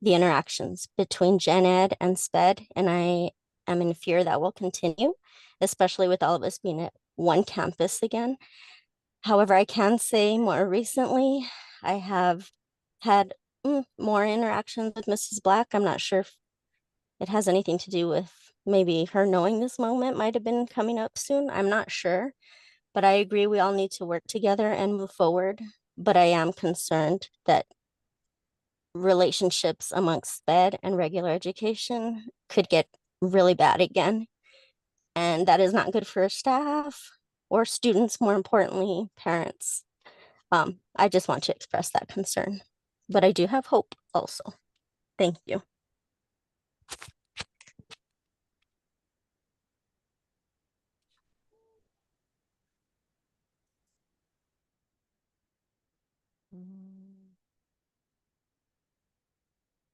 Speaker 12: the interactions between Gen Ed and SPED. And I am in fear that will continue, especially with all of us being at one campus again. However, I can say more recently, I have had more interactions with Mrs. Black. I'm not sure if it has anything to do with maybe her knowing this moment might have been coming up soon. I'm not sure, but I agree we all need to work together and move forward. But I am concerned that relationships amongst SPED and regular education could get really bad again. And that is not good for staff or students, more importantly, parents. I just want to express that concern, but I do have hope also. Thank you.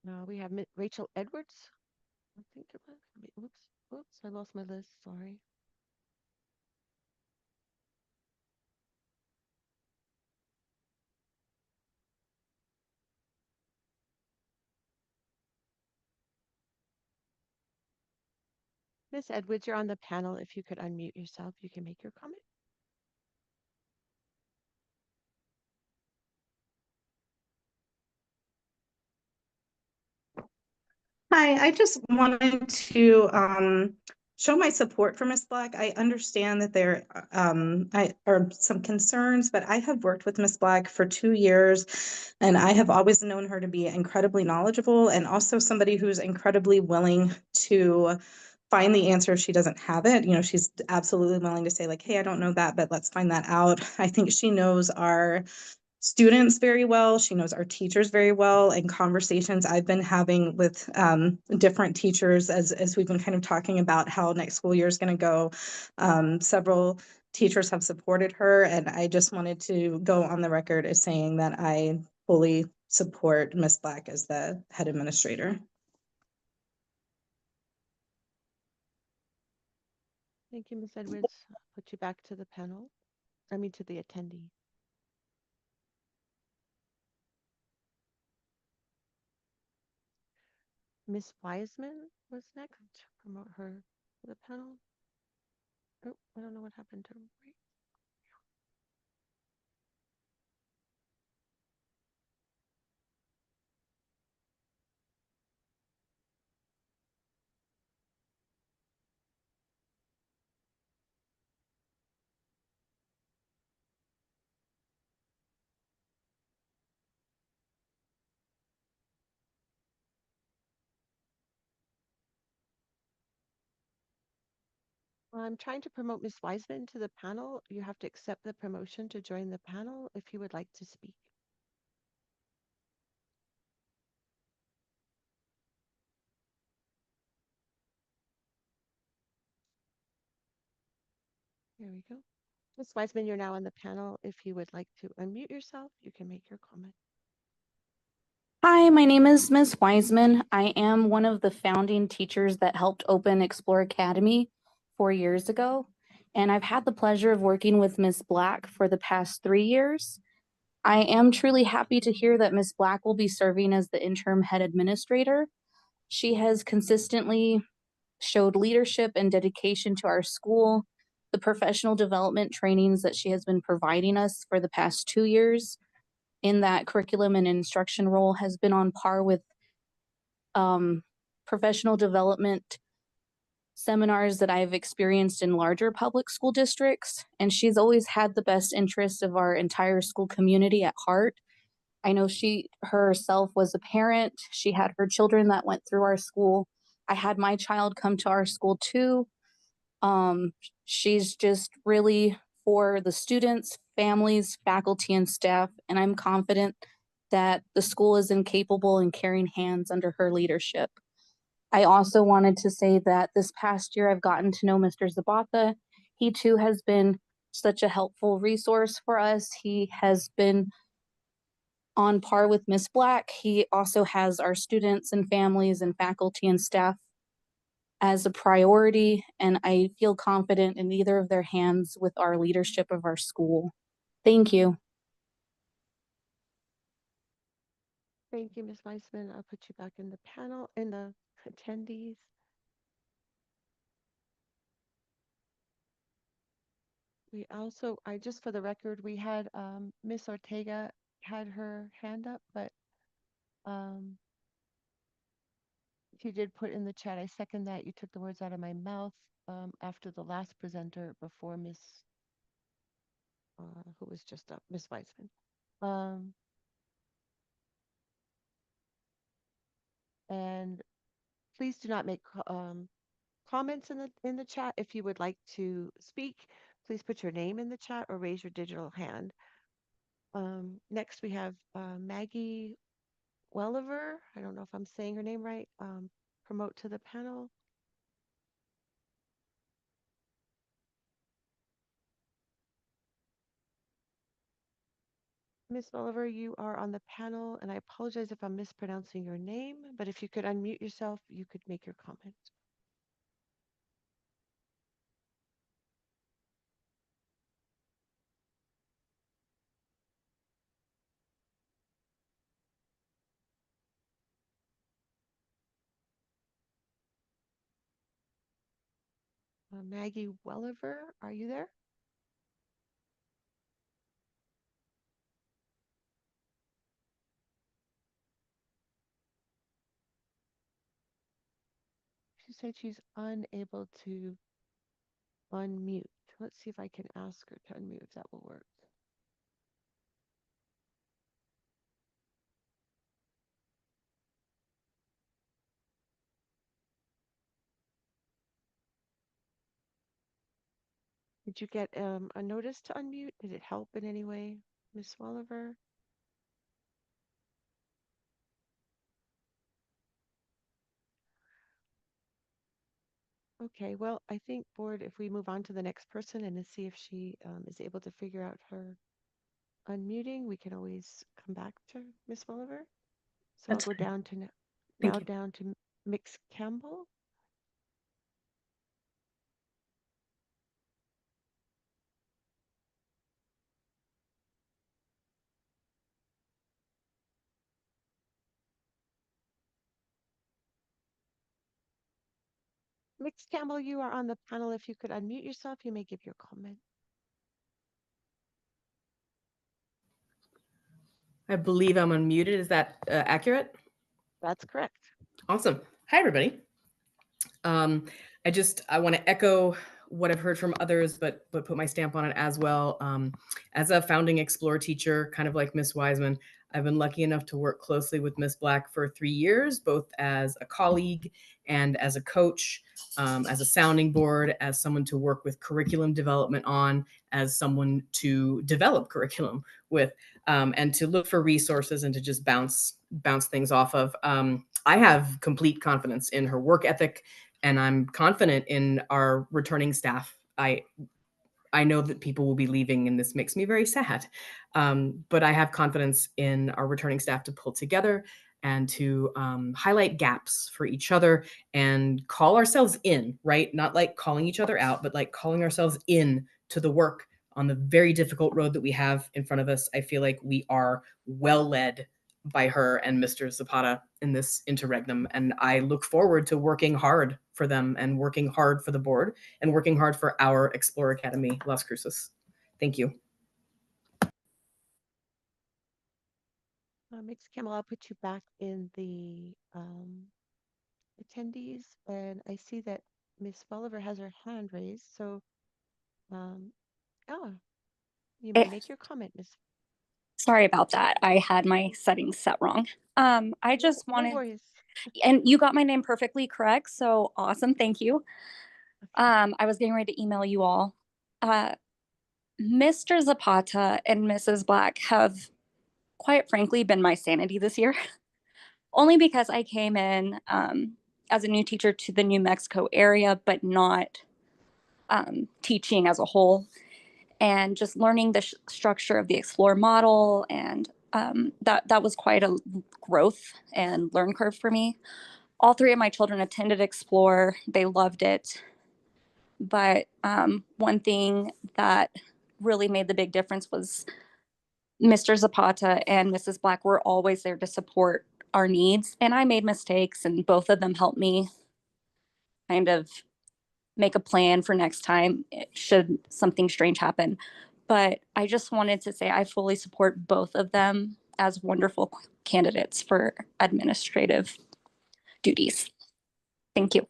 Speaker 2: Now we have Rachel Edwards. I think it was. Oops, I lost my list. Sorry. Miss Edwards, you're on the panel. If you could unmute yourself, you can make your comment.
Speaker 13: Hi, I just wanted to show my support for Miss Black. I understand that there are some concerns, but I have worked with Miss Black for 2 years, and I have always known her to be incredibly knowledgeable and also somebody who's incredibly willing to find the answer if she doesn't have it. You know, she's absolutely willing to say like, hey, I don't know that, but let's find that out. I think she knows our students very well. She knows our teachers very well, and conversations I've been having with different teachers as we've been kind of talking about how next school year is going to go. Several teachers have supported her, and I just wanted to go on the record as saying that I fully support Miss Black as the head administrator.
Speaker 2: Thank you, Ms. Edwards. I'll put you back to the panel. To the attendee. Miss Wiseman was next. Promote her to the panel. Oh, I don't know what happened to her. I'm trying to promote Ms. Wiseman to the panel. You have to accept the promotion to join the panel if you would like to speak. There we go. Ms. Wiseman, you're now on the panel. If you would like to unmute yourself, you can make your comment.
Speaker 14: Hi, my name is Ms. Wiseman. I am one of the founding teachers that helped open Explore Academy 4 years ago, and I've had the pleasure of working with Ms. Black for the past 3 years. I am truly happy to hear that Ms. Black will be serving as the interim head administrator. She has consistently showed leadership and dedication to our school. The professional development trainings that she has been providing us for the past 2 years in that curriculum and instruction role has been on par with professional development seminars that I've experienced in larger public school districts. And she's always had the best interests of our entire school community at heart. I know she herself was a parent. She had her children that went through our school. I had my child come to our school too. She's just really for the students, families, faculty, and staff, and I'm confident that the school is in capable and caring hands under her leadership. I also wanted to say that this past year I've gotten to know Mr. Zapata. He too has been such a helpful resource for us. He has been on par with Miss Black. He also has our students and families and faculty and staff as a priority, and I feel confident in either of their hands with our leadership of our school. Thank you.
Speaker 2: Thank you, Ms. Weissman. I'll put you back in the panel, in the attendees. We also, just for the record, we had Miss Ortega had her hand up, but she did put in the chat, I second that. You took the words out of my mouth after the last presenter before Miss, who was just up, Miss Weissman. And please do not make comments in the chat. If you would like to speak, please put your name in the chat or raise your digital hand. Next, we have Maggie Welliver. I don't know if I'm saying her name right. Promote to the panel. Ms. Welliver, you are on the panel, and I apologize if I'm mispronouncing your name, but if you could unmute yourself, you could make your comment. Maggie Welliver, are you there? She said she's unable to unmute. Let's see if I can ask her to unmute, if that will work. Did you get a notice to unmute? Did it help in any way, Ms. Welliver? Okay, well, I think, board, if we move on to the next person and to see if she is able to figure out her unmuting, we can always come back to Ms. Welliver. So
Speaker 14: That's
Speaker 2: I'll go
Speaker 14: fine.
Speaker 2: down to
Speaker 14: Thank
Speaker 2: now
Speaker 14: you.
Speaker 2: down to Mix Campbell. Mix Campbell, you are on the panel. If you could unmute yourself, you may give your comment.
Speaker 15: I believe I'm unmuted. Is that accurate?
Speaker 2: That's correct.
Speaker 15: Awesome. Hi, everybody. I want to echo what I've heard from others, but put my stamp on it as well. As a founding Explore teacher, kind of like Miss Wiseman, I've been lucky enough to work closely with Miss Black for 3 years, both as a colleague and as a coach, as a sounding board, as someone to work with curriculum development on, as someone to develop curriculum with, and to look for resources and to just bounce things off of. I have complete confidence in her work ethic, and I'm confident in our returning staff. I know that people will be leaving, and this makes me very sad. But I have confidence in our returning staff to pull together and to highlight gaps for each other and call ourselves in, right? Not like calling each other out, but like calling ourselves in to the work on the very difficult road that we have in front of us. I feel like we are well led by her and Mr. Zapata in this interregnum. And I look forward to working hard for them and working hard for the board and working hard for our Explore Academy, Las Cruces. Thank you.
Speaker 2: Mix Campbell, I'll put you back in the attendees. And I see that Ms. Welliver has her hand raised. So, you may make your comment, Ms.
Speaker 16: Sorry about that. I had my settings set wrong. I just
Speaker 2: No
Speaker 16: wanted,
Speaker 2: worries.
Speaker 16: and you got my name perfectly correct. So awesome. Thank you. I was getting ready to email you all. Mr. Zapata and Mrs. Black have, quite frankly, been my sanity this year. Only because I came in as a new teacher to the New Mexico area, but not teaching as a whole, and just learning the structure of the Explore model, and that was quite a growth and learn curve for me. All three of my children attended Explore. They loved it. But one thing that really made the big difference was Mr. Zapata and Mrs. Black were always there to support our needs. And I made mistakes, and both of them helped me kind of make a plan for next time should something strange happen. But I just wanted to say I fully support both of them as wonderful candidates for administrative duties. Thank you.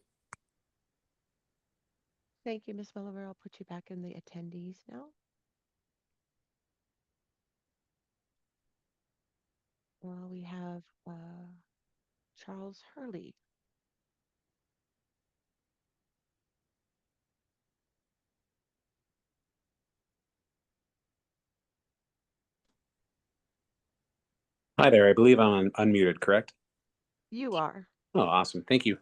Speaker 2: Thank you, Ms. Welliver. I'll put you back in the attendees now. Well, we have Charles Hurley.
Speaker 17: Hi there. I believe I'm unmuted, correct?
Speaker 2: You are.
Speaker 17: Oh, awesome. Thank you.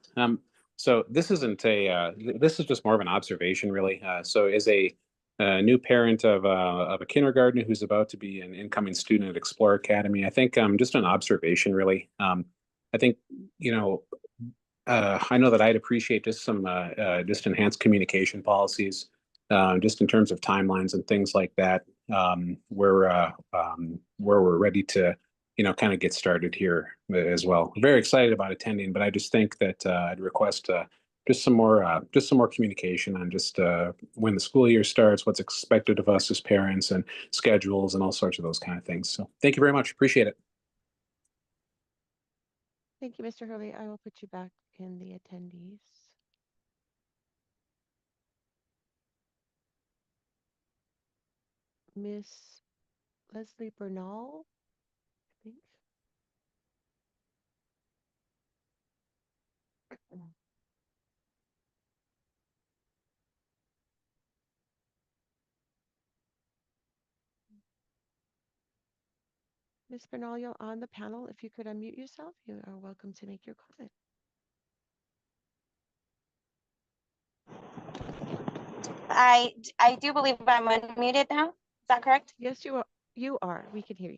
Speaker 17: So this isn't this is just more of an observation, really. So as a new parent of a kindergartner who's about to be an incoming student at Explore Academy, I think just an observation, really. I think, I know that I'd appreciate just some just enhanced communication policies, just in terms of timelines and things like that, where we're ready to, kind of get started here as well. Very excited about attending, but I just think that I'd request just some more communication on just when the school year starts, what's expected of us as parents, and schedules and all sorts of those kind of things. So thank you very much. Appreciate it.
Speaker 2: Thank you, Mr. Hurley. I will put you back in the attendees. Miss Leslie Bernal, I think. Ms. Bernal, you're on the panel. If you could unmute yourself, you are welcome to make your comment.
Speaker 18: I do believe I'm unmuted now. Is that correct?
Speaker 2: Yes, you are. You are. We can hear you.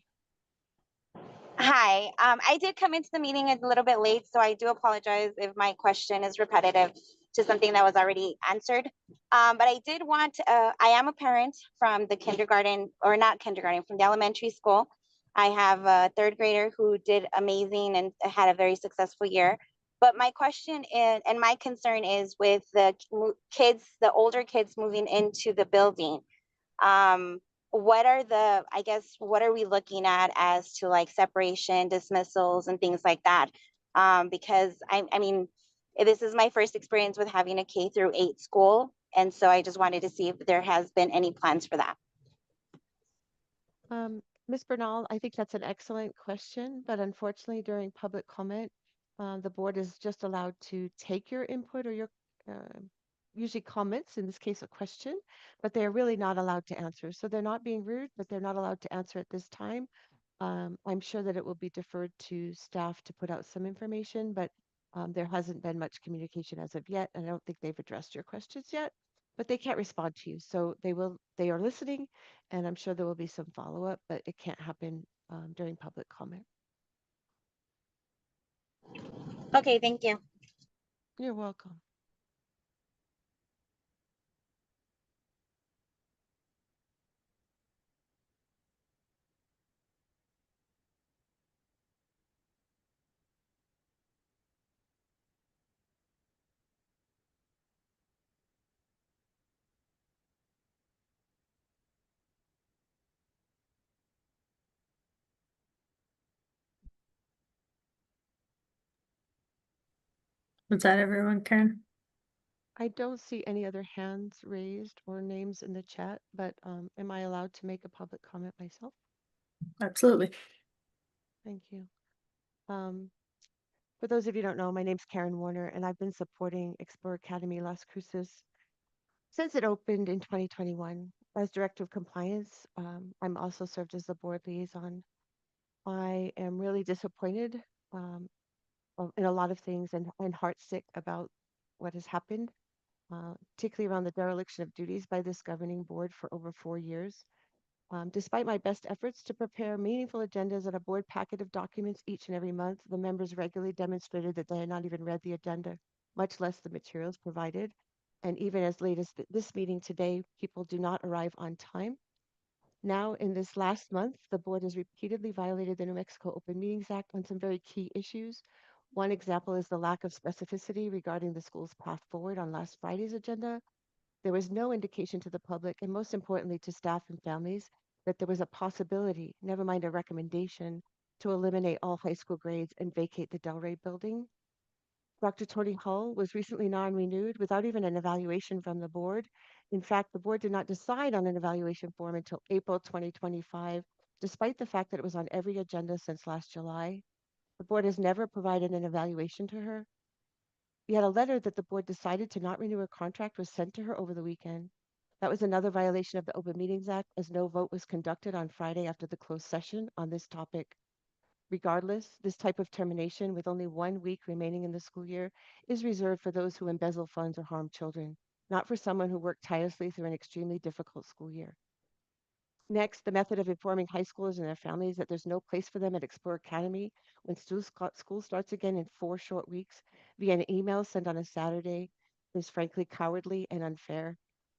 Speaker 18: Hi. I did come into the meeting a little bit late, so I do apologize if my question is repetitive to something that was already answered. But I did want, I am a parent from the kindergarten, or not kindergarten, from the elementary school. I have a third grader who did amazing and had a very successful year. But my question is, and my concern is with the kids, the older kids moving into the building. What are I guess, what are we looking at as to like separation, dismissals, and things like that? Because I mean, this is my first experience with having a K-8 school. And so I just wanted to see if there has been any plans for that.
Speaker 2: Ms. Bernal, I think that's an excellent question, but unfortunately during public comment, the board is just allowed to take your input or your usually comments, in this case a question, but they're really not allowed to answer. So they're not being rude, but they're not allowed to answer at this time. I'm sure that it will be deferred to staff to put out some information, but there hasn't been much communication as of yet, and I don't think they've addressed your questions yet, but they can't respond to you. So they are listening, and I'm sure there will be some follow-up, but it can't happen during public comment.
Speaker 18: Okay, thank you.
Speaker 2: You're welcome.
Speaker 1: Was that everyone, Karen?
Speaker 2: I don't see any other hands raised or names in the chat, but am I allowed to make a public comment myself?
Speaker 1: Absolutely.
Speaker 2: Thank you. For those of you who don't know, my name's Karen Warner, and I've been supporting Explore Academy Las Cruces Since it opened in 2021, as Director of Compliance, I'm also served as the board liaison. I am really disappointed in a lot of things and heartsick about what has happened, particularly around the dereliction of duties by this governing board for over 4 years. Despite my best efforts to prepare meaningful agendas and a board packet of documents each and every month, the members regularly demonstrated that they had not even read the agenda, much less the materials provided. And even as late as this meeting today, people do not arrive on time. Now, in this last month, the board has repeatedly violated the New Mexico Open Meetings Act on some very key issues. One example is the lack of specificity regarding the school's path forward on last Friday's agenda. There was no indication to the public, and most importantly to staff and families, that there was a possibility, never mind a recommendation, to eliminate all high school grades and vacate the Delray building. Dr. Tony Hull was recently non-renewed without even an evaluation from the board. In fact, the board did not decide on an evaluation form until April 2025, despite the fact that it was on every agenda since last July. The board has never provided an evaluation to her. Yet a letter that the board decided to not renew her contract was sent to her over the weekend. That was another violation of the Open Meetings Act, as no vote was conducted on Friday after the closed session on this topic. Regardless, this type of termination with only 1 week remaining in the school year is reserved for those who embezzle funds or harm children, not for someone who worked tirelessly through an extremely difficult school year. Next, the method of informing high schoolers and their families that there's no place for them at Explore Academy when school starts again in 4 short weeks via an email sent on a Saturday is frankly cowardly and unfair.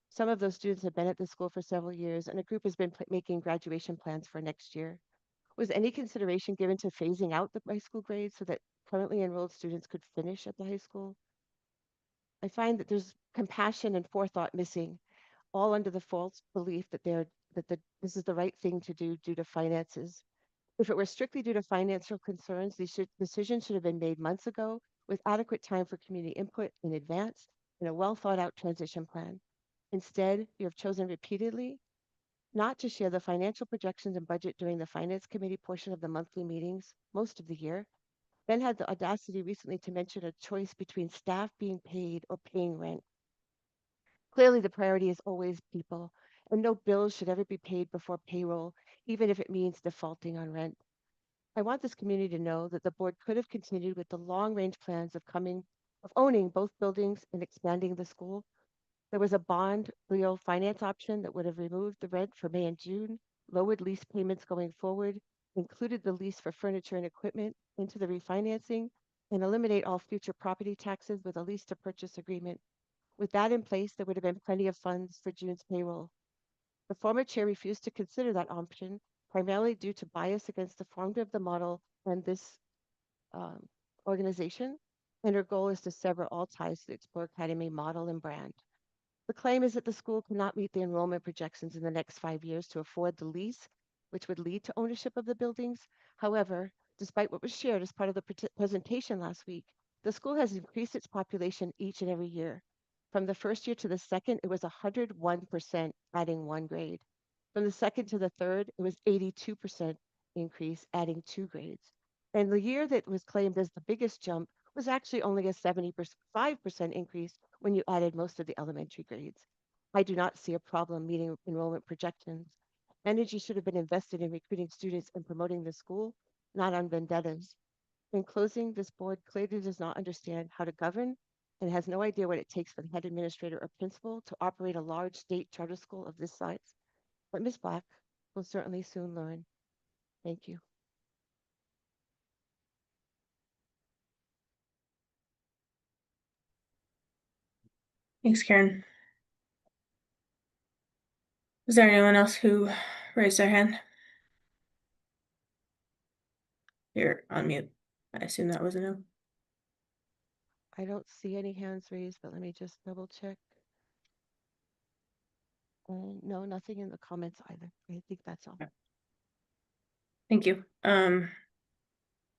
Speaker 2: Some of those students have been at the school for several years, and a group has been making graduation plans for next year. Was any consideration given to phasing out the high school grades so that currently enrolled students could finish at the high school? I find that there's compassion and forethought missing, all under the false belief that this is the right thing to do due to finances. If it were strictly due to financial concerns, these decisions should have been made months ago with adequate time for community input in advance and a well thought out transition plan. Instead, you have chosen repeatedly not to share the financial projections and budget during the finance committee portion of the monthly meetings most of the year, then had the audacity recently to mention a choice between staff being paid or paying rent. Clearly, the priority is always people, and no bills should ever be paid before payroll, even if it means defaulting on rent. I want this community to know that the board could have continued with the long-range plans of owning both buildings and expanding the school. There was a bond Leo finance option that would have removed the rent for May and June, lowered lease payments going forward, included the lease for furniture and equipment into the refinancing, and eliminate all future property taxes with a lease to purchase agreement. With that in place, there would have been plenty of funds for June's payroll. The former chair refused to consider that option, primarily due to bias against the founder of the model and this organization, and her goal is to sever all ties to the Explore Academy model and brand. The claim is that the school cannot meet the enrollment projections in the next 5 years to afford the lease, which would lead to ownership of the buildings. However, despite what was shared as part of the presentation last week, the school has increased its population each and every year. From the first year to the second, it was 101% adding 1 grade. From the second to the third, it was 82% increase, adding 2 grades. And the year that was claimed as the biggest jump was actually only a 75% increase when you added most of the elementary grades. I do not see a problem meeting enrollment projections. Energy should have been invested in recruiting students and promoting the school, not on vendettas. In closing, this board clearly does not understand how to govern and has no idea what it takes for the head administrator or principal to operate a large state charter school of this size. But Ms. Black will certainly soon learn. Thank you.
Speaker 1: Thanks, Karen. Is there anyone else who raised their hand? You're on mute. I assume that was a no.
Speaker 2: I don't see any hands raised, but let me just double check. No, nothing in the comments either. I think that's all.
Speaker 1: Thank you. Then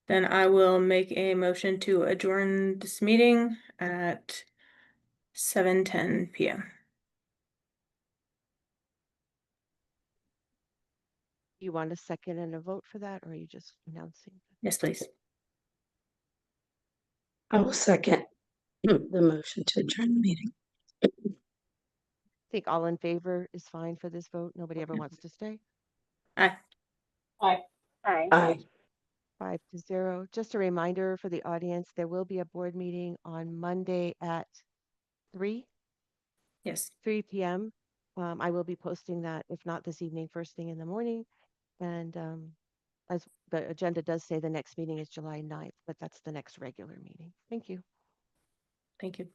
Speaker 1: I will make a motion to adjourn this meeting at 7:10 p.m.
Speaker 2: You want a second and a vote for that, or are you just announcing?
Speaker 1: Yes, please.
Speaker 3: I will second the motion to adjourn the meeting.
Speaker 2: think all in favor is fine for this vote. Nobody ever wants to stay.
Speaker 1: Aye.
Speaker 5: Aye.
Speaker 8: Aye.
Speaker 3: Aye.
Speaker 2: 5-0. Just a reminder for the audience, there will be a board meeting on Monday at 3
Speaker 1: Yes.
Speaker 2: p.m. I will be posting that, if not this evening, first thing in the morning. And as the agenda does say, the next meeting is July 9th, but that's the next regular meeting. Thank you.
Speaker 1: Thank you.